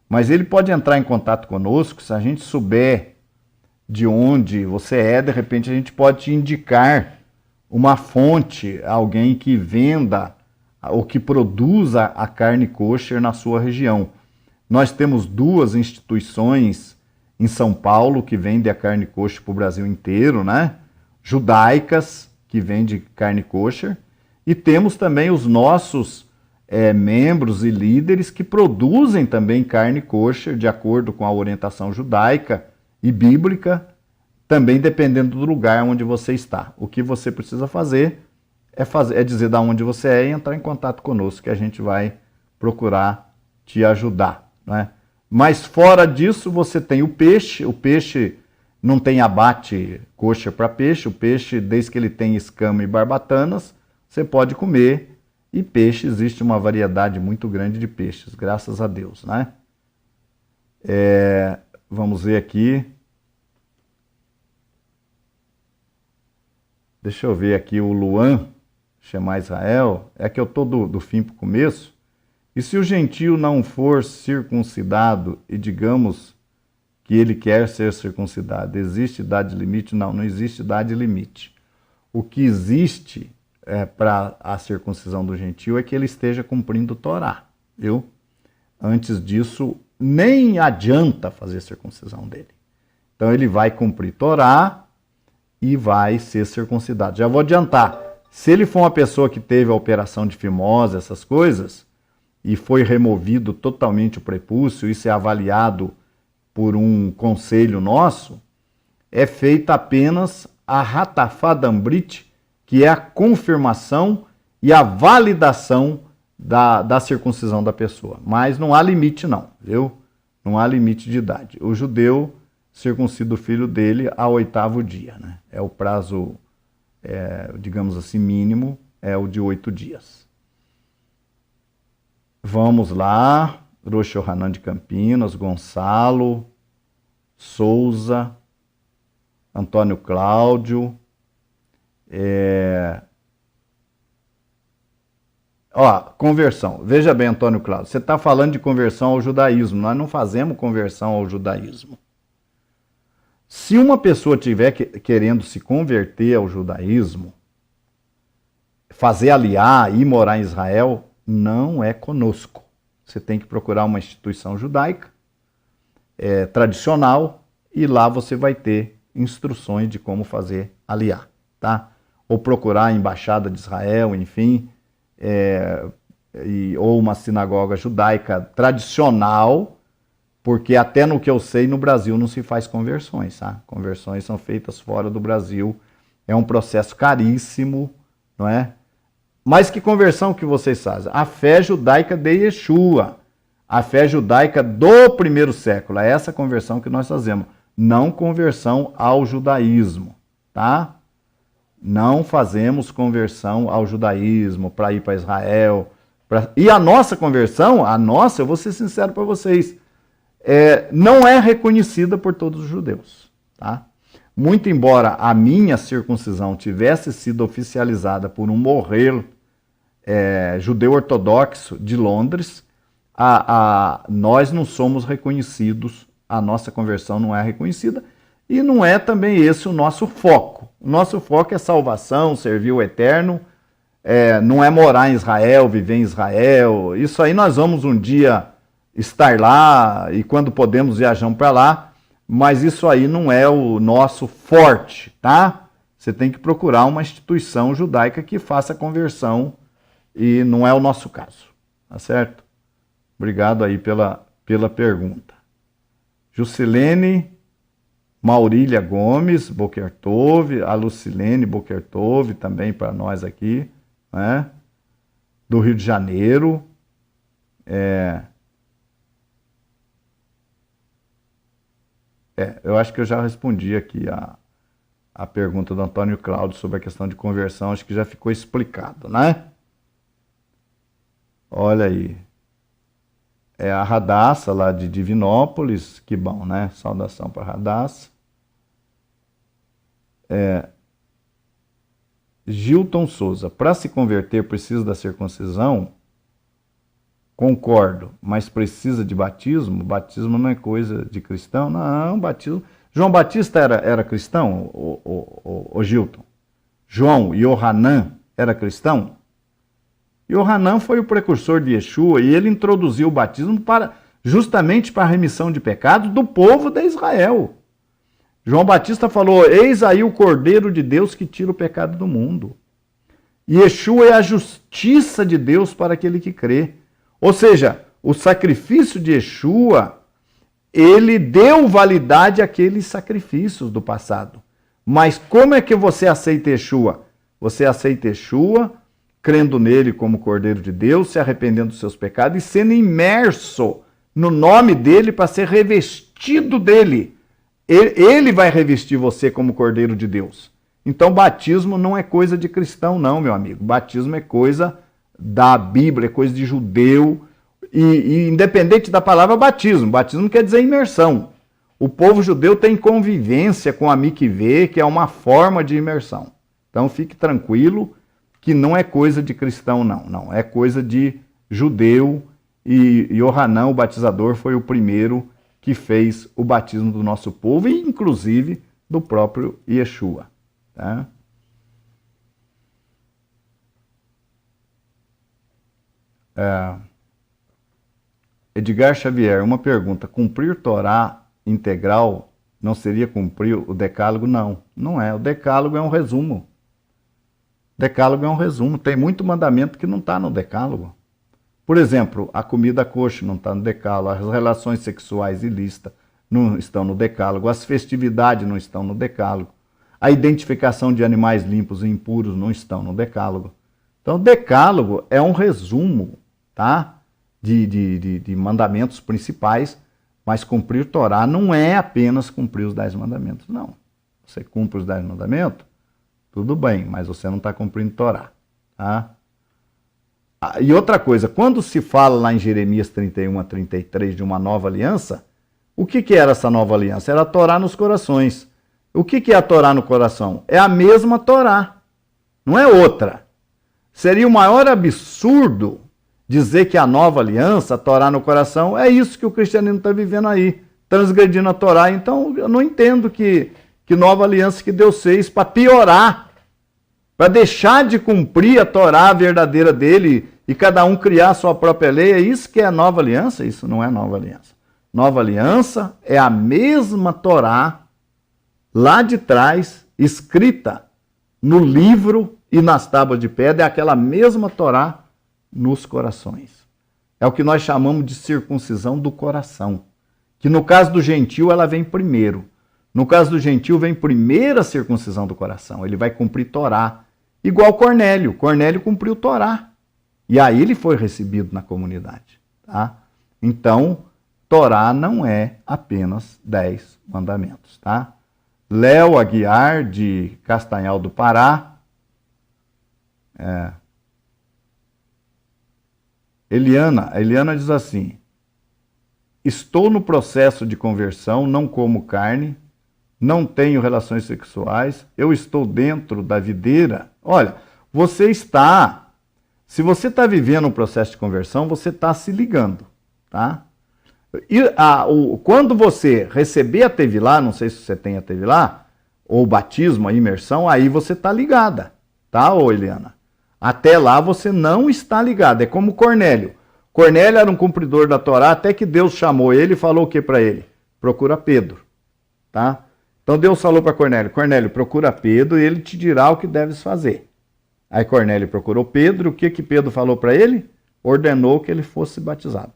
mas ele pode entrar em contato conosco, se a gente souber de onde você é, de repente a gente pode te indicar uma fonte, alguém que venda ou que produza a carne kosher na sua região. Nós temos 2 instituições em São Paulo que vendem a carne kosher para o Brasil inteiro, né? Judaicas, que vendem carne kosher, e temos também os nossos membros e líderes que produzem também carne kosher de acordo com a orientação judaica e bíblica, também dependendo do lugar onde você está. O que você precisa fazer é dizer de onde você é e entrar em contato conosco, que a gente vai procurar te ajudar, né? Mas fora disso, você tem o peixe não tem abate kosher para peixe, o peixe, desde que ele tem escama e barbatanas, você pode comer, e peixe, existe uma variedade muito grande de peixes, graças a Deus, né? Vamos ver aqui. Deixa eu ver aqui o Luan, chamar Israel, é que eu estou do fim para o começo. E se o gentio não for circuncidado e digamos que ele quer ser circuncidado, existe idade limite? Não, não existe idade limite. O que existe para a circuncisão do gentio é que ele esteja cumprindo o Torá, viu? Antes disso, nem adianta fazer a circuncisão dele. Então ele vai cumprir Torá e vai ser circuncidado. Já vou adiantar, se ele for uma pessoa que teve a operação de fimose, essas coisas, e foi removido totalmente o prepúcio, isso é avaliado por um conselho nosso, é feita apenas a Ratafadambrit, que é a confirmação e a validação da circuncisão da pessoa. Mas não há limite não, viu? Não há limite de idade. O judeu circuncida o filho dele ao 8º dia, né? É o prazo, digamos assim, mínimo, é o de 8 dias. Vamos lá, Rosh Hanan de Campinas, Gonçalo, Souza, Antônio Cláudio. Conversão. Veja bem, Antônio Cláudio, você está falando de conversão ao judaísmo. Nós não fazemos conversão ao judaísmo. Se uma pessoa estiver querendo se converter ao judaísmo, fazer aliar e morar em Israel, não é conosco. Você tem que procurar uma instituição judaica, tradicional, e lá você vai ter instruções de como fazer aliar, tá? Ou procurar a embaixada de Israel, enfim, ou uma sinagoga judaica tradicional, porque até no que eu sei, no Brasil não se faz conversões, tá? Conversões são feitas fora do Brasil, é um processo caríssimo, não é? Mas que conversão que vocês fazem? A fé judaica de Yeshua, a fé judaica do primeiro século, é essa conversão que nós fazemos, não conversão ao judaísmo, tá? Não fazemos conversão ao judaísmo para ir para Israel. E a nossa conversão, eu vou ser sincero para vocês, não é reconhecida por todos os judeus, tá? Muito embora a minha circuncisão tivesse sido oficializada por um morrer judeu ortodoxo de Londres, nós não somos reconhecidos, a nossa conversão não é reconhecida, e não é também esse o nosso foco. O nosso foco é salvação, servir o eterno, não é morar em Israel, viver em Israel. Isso aí nós vamos um dia estar lá, e quando podemos viajamos para lá, mas isso aí não é o nosso forte, tá? Você tem que procurar uma instituição judaica que faça a conversão, e não é o nosso caso, tá certo? Obrigado aí pela pergunta. Juscelene Maurília Gomes, Boker Tov, a Lucilene Boker Tov, também para nós aqui, né? Do Rio de Janeiro. Eu acho que eu já respondi aqui a pergunta do Antônio Cláudio sobre a questão de conversão, acho que já ficou explicado, né? Olha aí. É a Radassa lá de Divinópolis, que bom, né? Saudação para a Radassa. Gilton Souza, para se converter precisa da circuncisão? Concordo, mas precisa de batismo? Batismo não é coisa de cristão? Não, batismo... João Batista era cristão, o Gilton? João Yohanan era cristão? Yohanan foi o precursor de Yeshua e ele introduziu o batismo justamente para a remissão de pecados do povo de Israel. João Batista falou, eis aí o Cordeiro de Deus que tira o pecado do mundo. E Yeshua é a justiça de Deus para aquele que crê. Ou seja, o sacrifício de Yeshua, ele deu validade àqueles sacrifícios do passado. Mas como é que você aceita Yeshua? Você aceita Yeshua crendo nele como Cordeiro de Deus, se arrependendo dos seus pecados e sendo imerso no nome dele para ser revestido dele. Ele vai revestir você como Cordeiro de Deus. Então, batismo não é coisa de cristão, não, meu amigo. Batismo é coisa da Bíblia, é coisa de judeu. E independente da palavra batismo, batismo quer dizer imersão. O povo judeu tem convivência com a mikvê, que é uma forma de imersão. Então, fique tranquilo que não é coisa de cristão, não. É coisa de judeu. E Yohanan, o batizador, foi o primeiro que fez o batismo do nosso povo e, inclusive, do próprio Yeshua. Tá? Edgar Xavier, uma pergunta. Cumprir Torá integral não seria cumprir o decálogo? Não, não é. O decálogo é um resumo. Decálogo é um resumo. Tem muito mandamento que não está no decálogo. Por exemplo, a comida coxa não está no decálogo, as relações sexuais ilícitas não estão no decálogo, as festividades não estão no decálogo, a identificação de animais limpos e impuros não estão no decálogo. Então, o decálogo é um resumo, tá? de mandamentos principais, mas cumprir Torá não é apenas cumprir os 10 mandamentos, não. Você cumpre os 10 mandamentos, tudo bem, mas você não está cumprindo Torá, tá? E outra coisa, quando se fala lá em Jeremias 31 a 33 de uma nova aliança, o que era essa nova aliança? Era a Torá nos corações. O que é a Torá no coração? É a mesma Torá, não é outra. Seria o maior absurdo dizer que a nova aliança, a Torá no coração, é isso que o cristianismo está vivendo aí, transgredindo a Torá. Então, eu não entendo que nova aliança que Deus fez para piorar, para deixar de cumprir a Torá verdadeira dele e cada um criar a sua própria lei. É isso que é a nova aliança? Isso não é nova aliança. Nova aliança é a mesma Torá lá de trás, escrita no livro e nas tábuas de pedra, é aquela mesma Torá nos corações. É o que nós chamamos de circuncisão do coração, que no caso do gentio ela vem primeiro. No caso do gentio vem primeiro a circuncisão do coração, ele vai cumprir Torá. Igual Cornélio. Cornélio cumpriu Torá. E aí ele foi recebido na comunidade. Tá? Então, Torá não é apenas 10 mandamentos. Tá? Léo Aguiar, de Castanhal do Pará. Eliana diz assim: estou no processo de conversão, não como carne, não tenho relações sexuais, eu estou dentro da videira. Olha, se você está vivendo um processo de conversão, você está se ligando, tá? E quando você receber a Tevilá, não sei se você tem a Tevilá, ou o batismo, a imersão, aí você está ligada, tá, ô Eliana? Até lá você não está ligado, é como Cornélio. Cornélio era um cumpridor da Torá, até que Deus chamou ele e falou o que para ele? Procura Pedro, tá? Então Deus falou para Cornélio: Cornélio, procura Pedro e ele te dirá o que deves fazer. Aí Cornélio procurou Pedro, o que Pedro falou para ele? Ordenou que ele fosse batizado.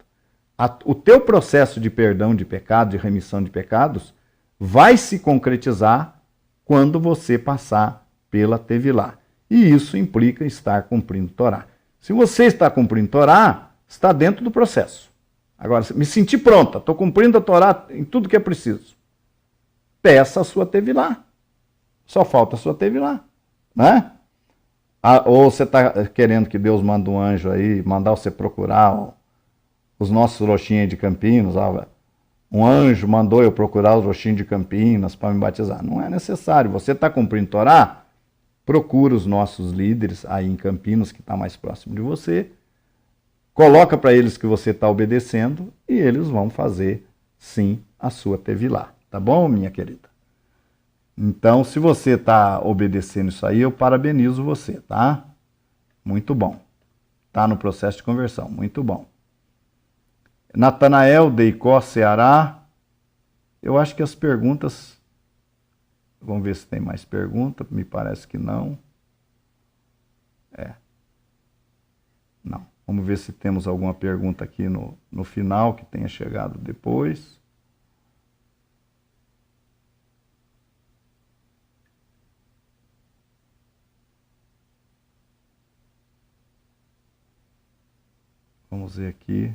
O teu processo de perdão de pecado, de remissão de pecados, vai se concretizar quando você passar pela Tevilá. E isso implica estar cumprindo Torá. Se você está cumprindo Torá, está dentro do processo. Agora, me senti pronta, estou cumprindo a Torá em tudo que é preciso. peça a sua Tevilá. Só falta a sua Tevilá, né? Ou você está querendo que Deus mande um anjo aí, mandar você procurar os nossos roxinhos de Campinas, um anjo mandou eu procurar os roxinhos de Campinas para me batizar. Não é necessário. Você está cumprindo Torá? Procura os nossos líderes aí em Campinas, que está mais próximo de você. Coloca para eles que você está obedecendo e eles vão fazer, sim, a sua Tevilá. Tá bom, minha querida? Então, se você está obedecendo isso aí, eu parabenizo você, tá? Muito bom. Está no processo de conversão, muito bom. Natanael, de Icó, Ceará. Eu acho que as perguntas... Vamos ver se tem mais pergunta. Me parece que não. Não. Vamos ver se temos alguma pergunta aqui no final que tenha chegado depois. Vamos ver aqui.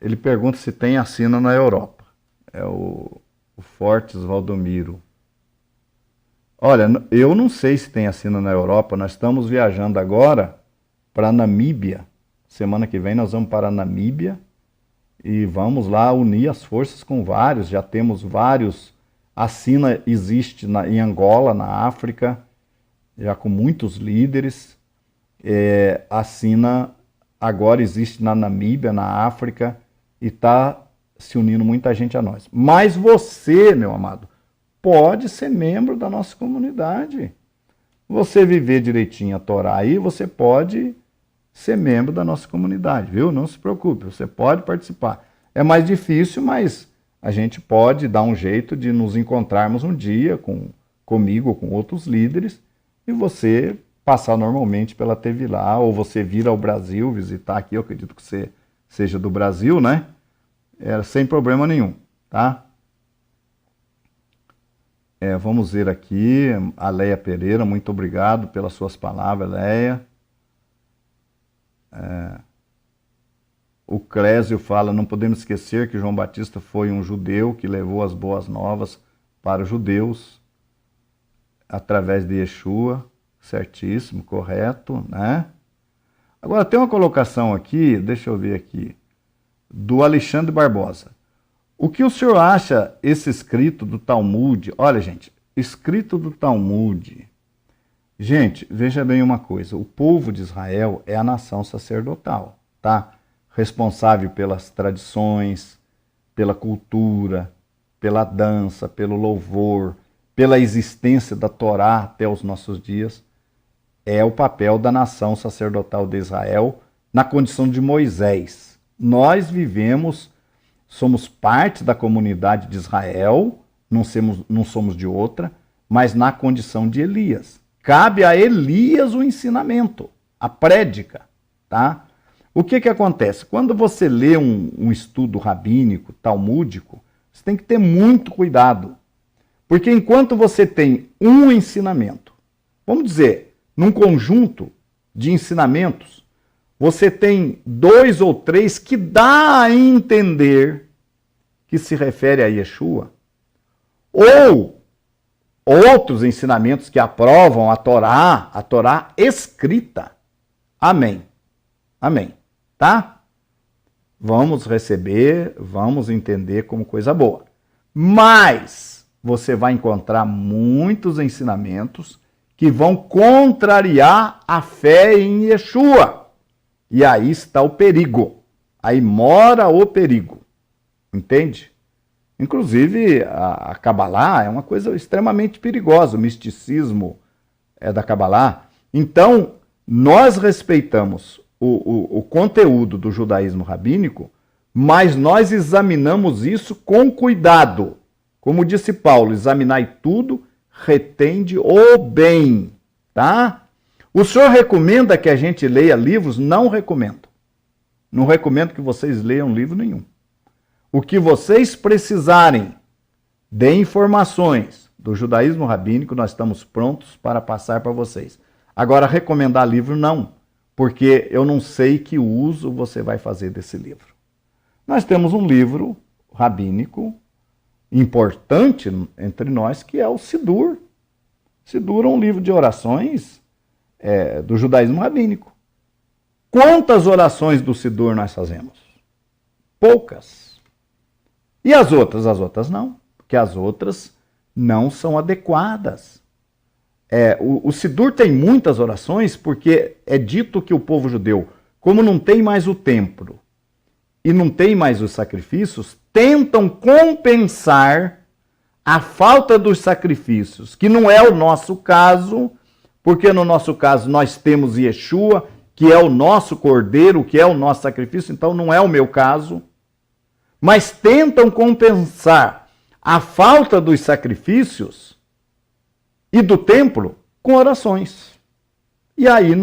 Ele pergunta se tem assina na Europa. É o Fortes Valdomiro. Olha, eu não sei se tem assina na Europa. Nós estamos viajando agora para Namíbia. Semana que vem nós vamos para a Namíbia e vamos lá unir as forças com vários. Já temos vários. A Sina existe em Angola, na África, já com muitos líderes. A Sina agora existe na Namíbia, na África, e está se unindo muita gente a nós. Mas você, meu amado, pode ser membro da nossa comunidade. Você viver direitinho a Torá aí, você pode ser membro da nossa comunidade, viu? Não se preocupe, você pode participar. É mais difícil, mas a gente pode dar um jeito de nos encontrarmos um dia comigo ou com outros líderes e você passar normalmente pela Tevilá, ou você vir ao Brasil visitar aqui, eu acredito que você seja do Brasil, né? Sem problema nenhum, tá? Vamos ver aqui, a Leia Pereira, muito obrigado pelas suas palavras, Leia. O Clésio fala, não podemos esquecer que João Batista foi um judeu que levou as boas novas para os judeus através de Yeshua, certíssimo, correto, né? Agora tem uma colocação aqui, deixa eu ver aqui, do Alexandre Barbosa. O que o senhor acha esse escrito do Talmud? Olha, gente, escrito do Talmud. Gente, veja bem uma coisa. O povo de Israel é a nação sacerdotal, tá? Responsável pelas tradições, pela cultura, pela dança, pelo louvor, pela existência da Torá até os nossos dias. É o papel da nação sacerdotal de Israel na condição de Moisés. Nós vivemos, somos parte da comunidade de Israel, não somos de outra, mas na condição de Elias. Cabe a Elias o ensinamento, a prédica, tá? O que acontece? Quando você lê um estudo rabínico, talmúdico, você tem que ter muito cuidado. Porque enquanto você tem um ensinamento, vamos dizer, num conjunto de ensinamentos, você tem 2 ou 3 que dá a entender que se refere a Yeshua, ou outros ensinamentos que aprovam a Torá escrita. Amém. Amém. Tá? Vamos receber, vamos entender como coisa boa. Mas você vai encontrar muitos ensinamentos que vão contrariar a fé em Yeshua. E aí está o perigo. Aí mora o perigo. Entende? Inclusive, a Kabbalah é uma coisa extremamente perigosa. O misticismo é da Kabbalah. Então, nós respeitamos o conteúdo do judaísmo rabínico, mas nós examinamos isso com cuidado. Como disse Paulo, examinai tudo, retende o bem. Tá? O senhor recomenda que a gente leia livros? Não recomendo. Não recomendo que vocês leiam livro nenhum. O que vocês precisarem de informações do judaísmo rabínico, nós estamos prontos para passar para vocês. Agora, recomendar livro, não, porque eu não sei que uso você vai fazer desse livro. Nós temos um livro rabínico importante entre nós, que é o Sidur. Sidur é um livro de orações do judaísmo rabínico. Quantas orações do Sidur nós fazemos? Poucas. E as outras? As outras não, porque as outras não são adequadas. O Sidur tem muitas orações porque é dito que o povo judeu, como não tem mais o templo e não tem mais os sacrifícios, tentam compensar a falta dos sacrifícios, que não é o nosso caso, porque no nosso caso nós temos Yeshua, que é o nosso cordeiro, que é o nosso sacrifício, então não é o meu caso, mas tentam compensar a falta dos sacrifícios e do templo com orações. E aí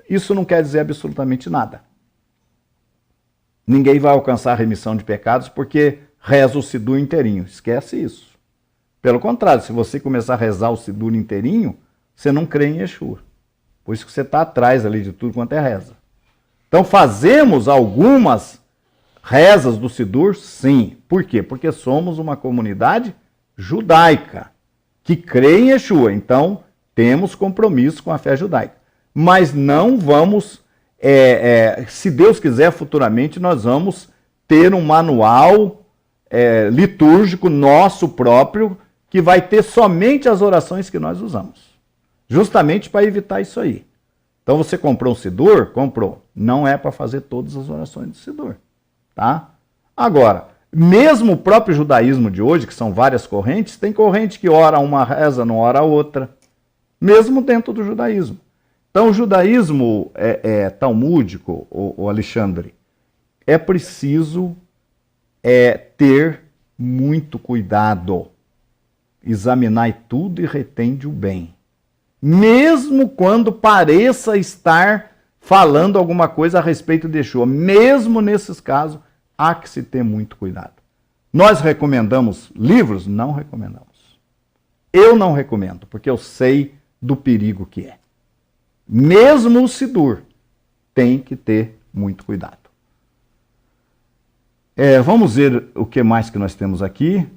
isso não quer dizer absolutamente nada. Ninguém vai alcançar a remissão de pecados porque reza o Sidur inteirinho. Esquece isso. Pelo contrário, se você começar a rezar o Sidur inteirinho, você não crê em Yeshua. Por isso que você está atrás ali de tudo quanto é reza. Então fazemos algumas rezas do Sidur, sim. Por quê? Porque somos uma comunidade judaica que crê em Yeshua. Então temos compromisso com a fé judaica. Mas não vamos... se Deus quiser, futuramente nós vamos ter um manual litúrgico nosso próprio, que vai ter somente as orações que nós usamos. Justamente para evitar isso aí. Então você comprou um Sidur? Comprou. Não é para fazer todas as orações do Sidur. Tá? Agora, mesmo o próprio judaísmo de hoje, que são várias correntes, tem corrente que ora uma reza, não ora a outra. Mesmo dentro do judaísmo. Então, o judaísmo talmúdico, o Alexandre, é preciso ter muito cuidado. Examinar tudo e retende o bem. Mesmo quando pareça estar falando alguma coisa a respeito de Yeshua, mesmo nesses casos, há que se ter muito cuidado. Nós recomendamos livros? Não recomendamos. Eu não recomendo, porque eu sei do perigo que é. Mesmo o Sidur tem que ter muito cuidado. Vamos ver o que mais que nós temos aqui.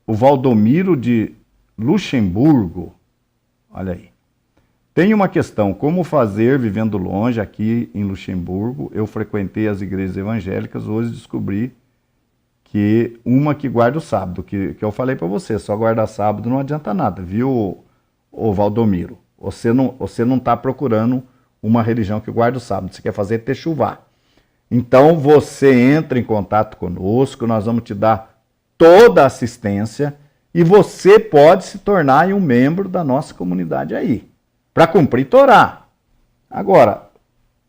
O Valdomiro de Luxemburgo. Olha aí. Tem uma questão, como fazer vivendo longe aqui em Luxemburgo? Eu frequentei as igrejas evangélicas, hoje descobri que uma que guarda o sábado, que eu falei para você, só guardar sábado não adianta nada, viu, o Valdomiro? Você não está procurando uma religião que guarda o sábado, você quer fazer techuvá. Então você entra em contato conosco, nós vamos te dar toda a assistência e você pode se tornar um membro da nossa comunidade aí, para cumprir Torá. Agora,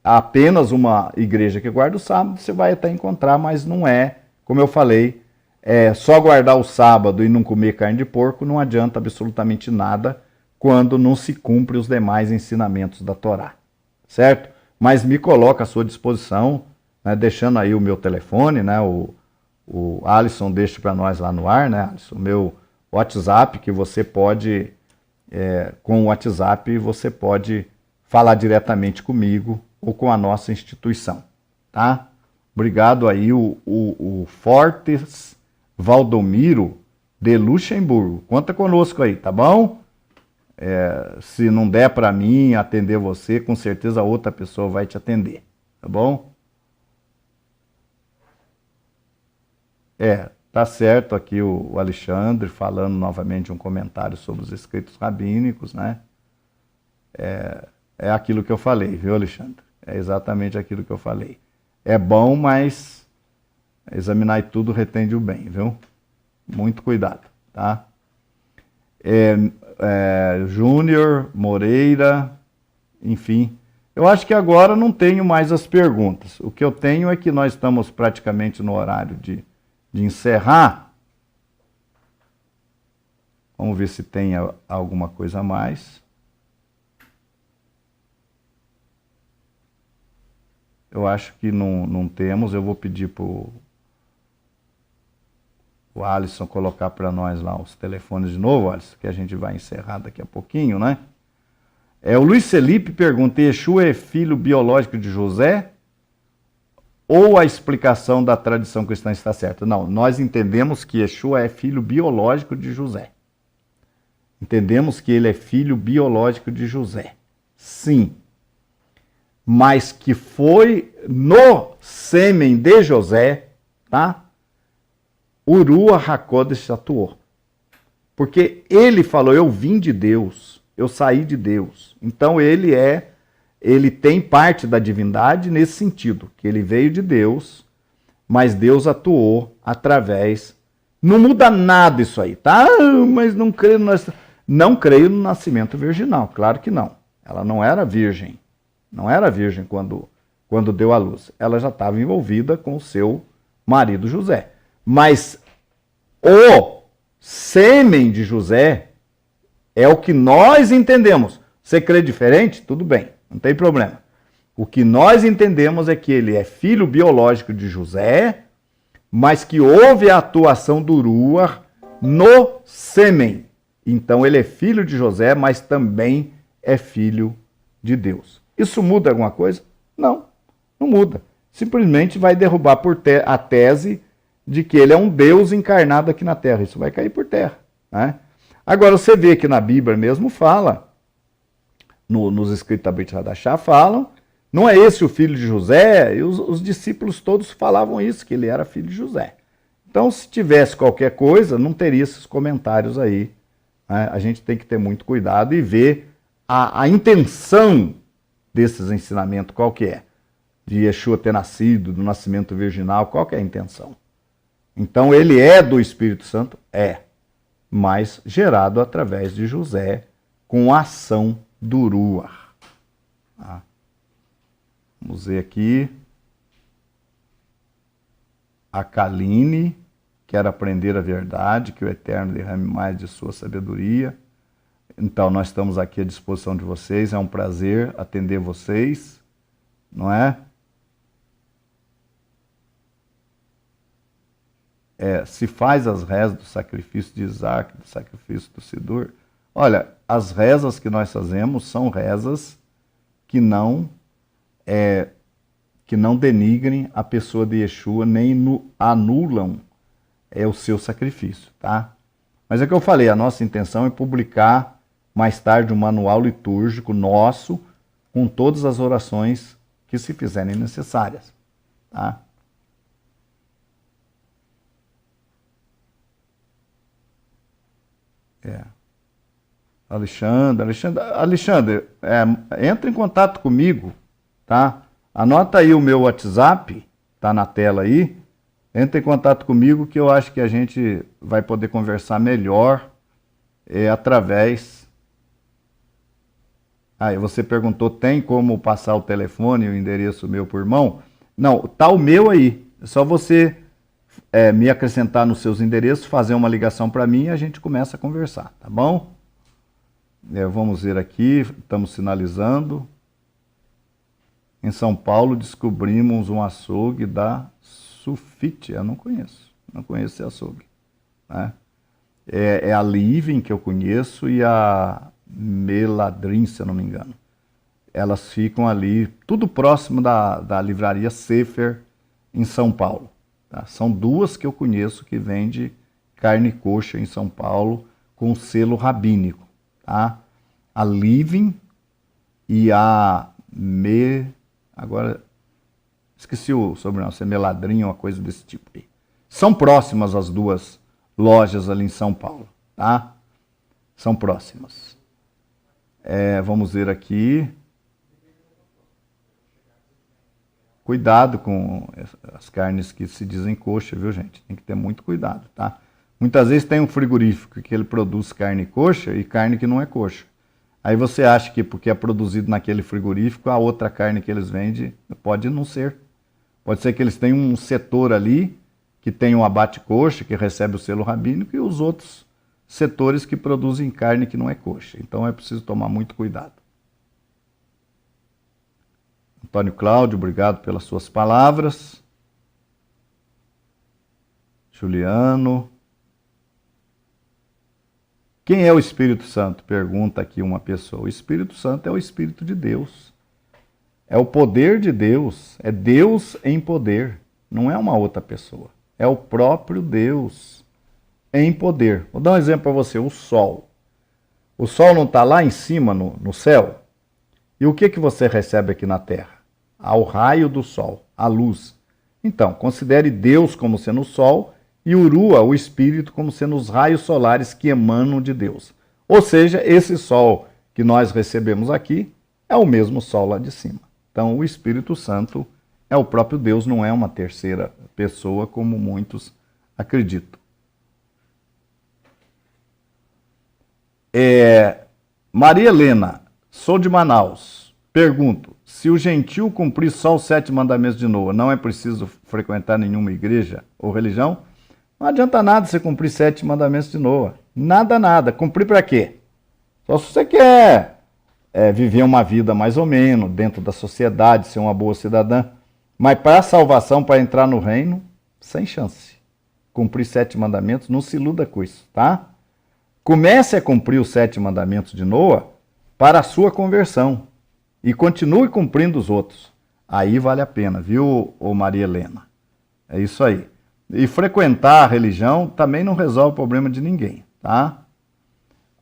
apenas uma igreja que guarda o sábado você vai até encontrar, mas não é, como eu falei, só guardar o sábado e não comer carne de porco não adianta absolutamente nada quando não se cumpre os demais ensinamentos da Torá, certo? Mas me coloca à sua disposição, né, deixando aí o meu telefone, né, o Alisson deixa para nós lá no ar, né, Alisson, o meu WhatsApp, que você pode, com o WhatsApp, você pode falar diretamente comigo ou com a nossa instituição, tá? Obrigado aí, o Fortes Valdomiro de Luxemburgo. Conta conosco aí, tá bom? Se não der para mim atender você, com certeza outra pessoa vai te atender, tá bom? Tá certo aqui o Alexandre falando novamente um comentário sobre os escritos rabínicos, né? É aquilo que eu falei, viu, Alexandre? É exatamente aquilo que eu falei. É bom, mas examinar tudo retende o bem, viu? Muito cuidado, tá? Júnior, Moreira, enfim. Eu acho que agora não tenho mais as perguntas. O que eu tenho é que nós estamos praticamente no horário de encerrar. Vamos ver se tem alguma coisa a mais. Eu acho que não temos. Eu vou pedir para o Alisson colocar para nós lá os telefones de novo, Alisson, que a gente vai encerrar daqui a pouquinho, né? O Luiz Felipe pergunta, Yeshua é filho biológico de José? ou a explicação da tradição cristã está certa. Não, nós entendemos que Yeshua é filho biológico de José. Entendemos que ele é filho biológico de José. Sim. Mas que foi no sêmen de José, tá? Urua HaKodesh atuou. Porque ele falou, eu vim de Deus, eu saí de Deus. Então ele tem parte da divindade nesse sentido, que ele veio de Deus, mas Deus atuou através. Não muda nada isso aí, tá? Mas não creio no nascimento virginal, claro que não. Ela não era virgem. Não era virgem quando deu à luz. Ela já estava envolvida com o seu marido José. Mas o sêmen de José é o que nós entendemos. Você crê diferente? Tudo bem, não tem problema. O que nós entendemos é que ele é filho biológico de José, mas que houve a atuação do Ruach no sêmen. Então ele é filho de José, mas também é filho de Deus. Isso muda alguma coisa? Não, não muda. Simplesmente vai derrubar a tese de que ele é um Deus encarnado aqui na Terra. Isso vai cair por terra, né? Agora você vê que na Bíblia mesmo fala, nos escritos da Brit Hadashah falam, não é esse o filho de José? E os discípulos todos falavam isso, que ele era filho de José. Então, se tivesse qualquer coisa, não teria esses comentários aí, né? A gente tem que ter muito cuidado e ver a intenção desses ensinamentos, qual que é? De Yeshua ter nascido, do nascimento virginal, qual que é a intenção? Então, ele é do Espírito Santo? É, mas gerado através de José, com a ação do Ruach. Ah. Vamos ver aqui. A Kaline quer aprender a verdade, que o Eterno derrame mais de sua sabedoria. Então, nós estamos aqui à disposição de vocês. É um prazer atender vocês, não é? Se faz as rezas do sacrifício de Isaac, do sacrifício do Sidur. Olha, as rezas que nós fazemos são rezas que não denigrem a pessoa de Yeshua, nem anulam o seu sacrifício, tá? Mas é o que eu falei, a nossa intenção é publicar mais tarde um manual litúrgico nosso, com todas as orações que se fizerem necessárias, tá? Alexandre, entra em contato comigo, tá? Anota aí o meu WhatsApp, tá na tela aí. Entra em contato comigo que eu acho que a gente vai poder conversar melhor através. Aí você perguntou, tem como passar o telefone e o endereço meu por mão? Não, tá o meu aí. É só você me acrescentar nos seus endereços, fazer uma ligação para mim e a gente começa a conversar, tá bom? Vamos ver aqui, estamos sinalizando. Em São Paulo descobrimos um açougue da Sufite. Eu não conheço esse açougue, né? É a Living que eu conheço e a Meladrin, se eu não me engano. Elas ficam ali, tudo próximo da livraria Sefer, em São Paulo. Tá? São duas que eu conheço que vendem carne coxa em São Paulo com selo rabínico. Tá? A Living e a Agora, esqueci o sobrenome, se é Meladrinho ou uma coisa desse tipo aí. São próximas as duas lojas ali em São Paulo, tá? São próximas. Vamos ver aqui. Cuidado com as carnes que se dizem coxa, viu, gente? Tem que ter muito cuidado, tá? Muitas vezes tem um frigorífico que ele produz carne coxa e carne que não é coxa. Aí você acha que porque é produzido naquele frigorífico, a outra carne que eles vendem pode não ser. Pode ser que eles tenham um setor ali que tem um abate coxa, que recebe o selo rabínico, e os outros setores que produzem carne que não é coxa. Então é preciso tomar muito cuidado. Antônio Cláudio, obrigado pelas suas palavras. Juliano. Quem é o Espírito Santo? Pergunta aqui uma pessoa. O Espírito Santo é o Espírito de Deus. É o poder de Deus, é Deus em poder, não é uma outra pessoa. É o próprio Deus em poder. Vou dar um exemplo para você, o Sol. O Sol não está lá em cima no céu? E o que você recebe aqui na Terra? Ao raio do Sol, a luz. Então, considere Deus como sendo o Sol e Urua, o Espírito, como sendo os raios solares que emanam de Deus. Ou seja, esse Sol que nós recebemos aqui é o mesmo Sol lá de cima. Então, o Espírito Santo é o próprio Deus, não é uma terceira pessoa, como muitos acreditam. Maria Helena, sou de Manaus. Pergunto, se o gentil cumprir só os 7 mandamentos de Noa, não é preciso frequentar nenhuma igreja ou religião? Não adianta nada você cumprir 7 mandamentos de Noa. Nada. Cumprir para quê? Só se você quer viver uma vida mais ou menos, dentro da sociedade, ser uma boa cidadã. Mas para a salvação, para entrar no reino, sem chance. Cumprir 7 mandamentos, não se iluda com isso, tá? Comece a cumprir os 7 mandamentos de Noa para a sua conversão. E continue cumprindo os outros. Aí vale a pena, viu, Maria Helena? É isso aí. E frequentar a religião também não resolve o problema de ninguém, tá?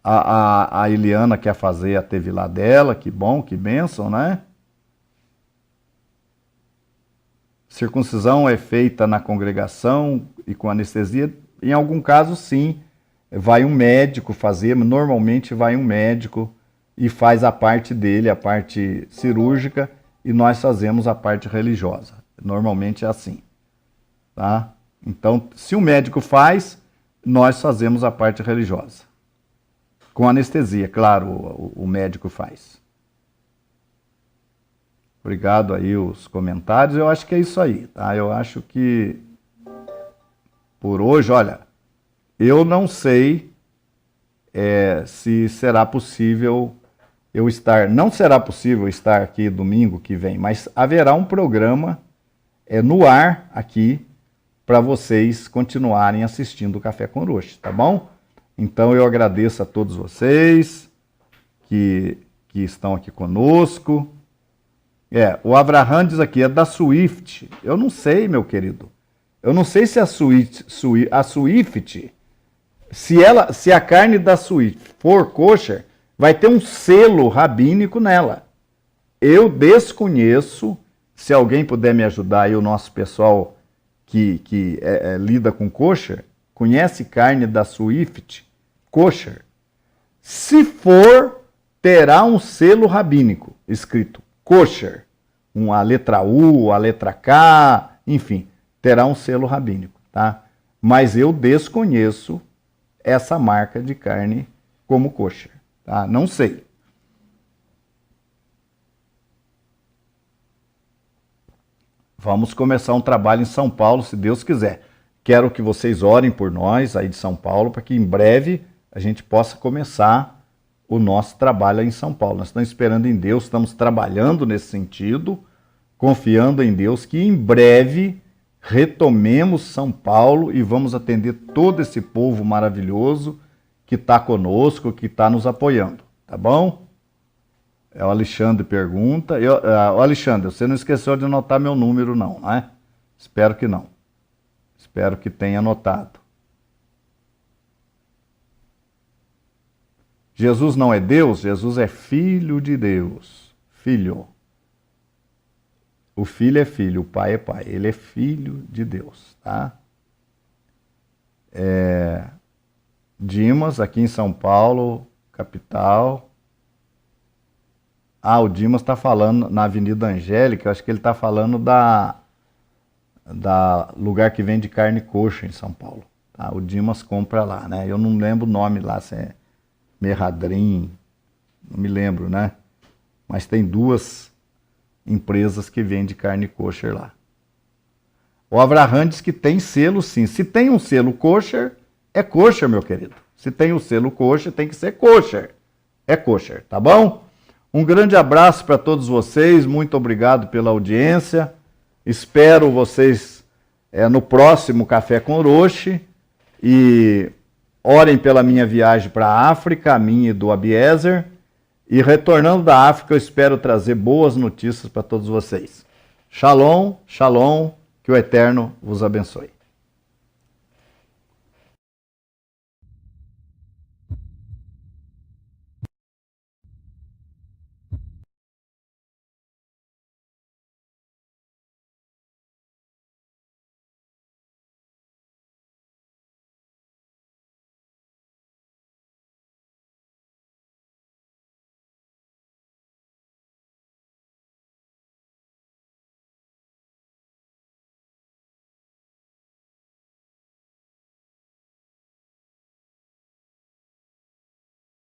A Eliana quer fazer a tevilá dela, que bom, que bênção, né? Circuncisão é feita na congregação e com anestesia? Em algum caso, sim. Vai um médico fazer, normalmente vai um médico e faz a parte dele, a parte cirúrgica, e nós fazemos a parte religiosa. Normalmente é assim, tá? Então, se o médico faz, nós fazemos a parte religiosa. Com anestesia, claro, o médico faz. Obrigado aí os comentários. Eu acho que é isso aí, tá? Eu acho que por hoje, olha, eu não sei se será possível eu estar, não será possível estar aqui domingo que vem, mas haverá um programa no ar aqui para vocês continuarem assistindo o Café com Orochi, tá bom? Então eu agradeço a todos vocês que estão aqui conosco. O Abraham diz aqui, é da Swift. Eu não sei, meu querido. Eu não sei se a Swift, se a carne da Swift for kosher, vai ter um selo rabínico nela. Eu desconheço, se alguém puder me ajudar aí, o nosso pessoal que lida com kosher, conhece carne da Swift kosher? Se for, terá um selo rabínico escrito kosher. A letra U, a letra K, enfim, terá um selo rabínico, tá? Mas eu desconheço essa marca de carne como kosher. Tá? Não sei. Vamos começar um trabalho em São Paulo, se Deus quiser. Quero que vocês orem por nós aí de São Paulo, para que em breve a gente possa começar o nosso trabalho aí em São Paulo. Nós estamos esperando em Deus, estamos trabalhando nesse sentido, confiando em Deus, que em breve retomemos São Paulo e vamos atender todo esse povo maravilhoso que está conosco, que está nos apoiando, tá bom? O Alexandre pergunta. Alexandre, você não esqueceu de anotar meu número não, né? Espero que não. Espero que tenha anotado. Jesus não é Deus? Jesus é Filho de Deus. Filho. O Filho é Filho, o Pai é Pai. Ele é Filho de Deus, tá? Dimas, aqui em São Paulo, capital. O Dimas está falando na Avenida Angélica, acho que ele está falando da lugar que vende carne kosher em São Paulo. Tá? O Dimas compra lá, né? Eu não lembro o nome lá, se é Merradrim, não me lembro, né? Mas tem 2 empresas que vendem carne kosher lá. O Abraham diz que tem selo sim. Se tem um selo kosher, é kosher, meu querido. Se tem o selo kosher, tem que ser kosher. É kosher, tá bom? Um grande abraço para todos vocês. Muito obrigado pela audiência. Espero vocês no próximo Café com Orochi. E orem pela minha viagem para a África, a minha e do Abiezer. E retornando da África, eu espero trazer boas notícias para todos vocês. Shalom, shalom, que o Eterno vos abençoe.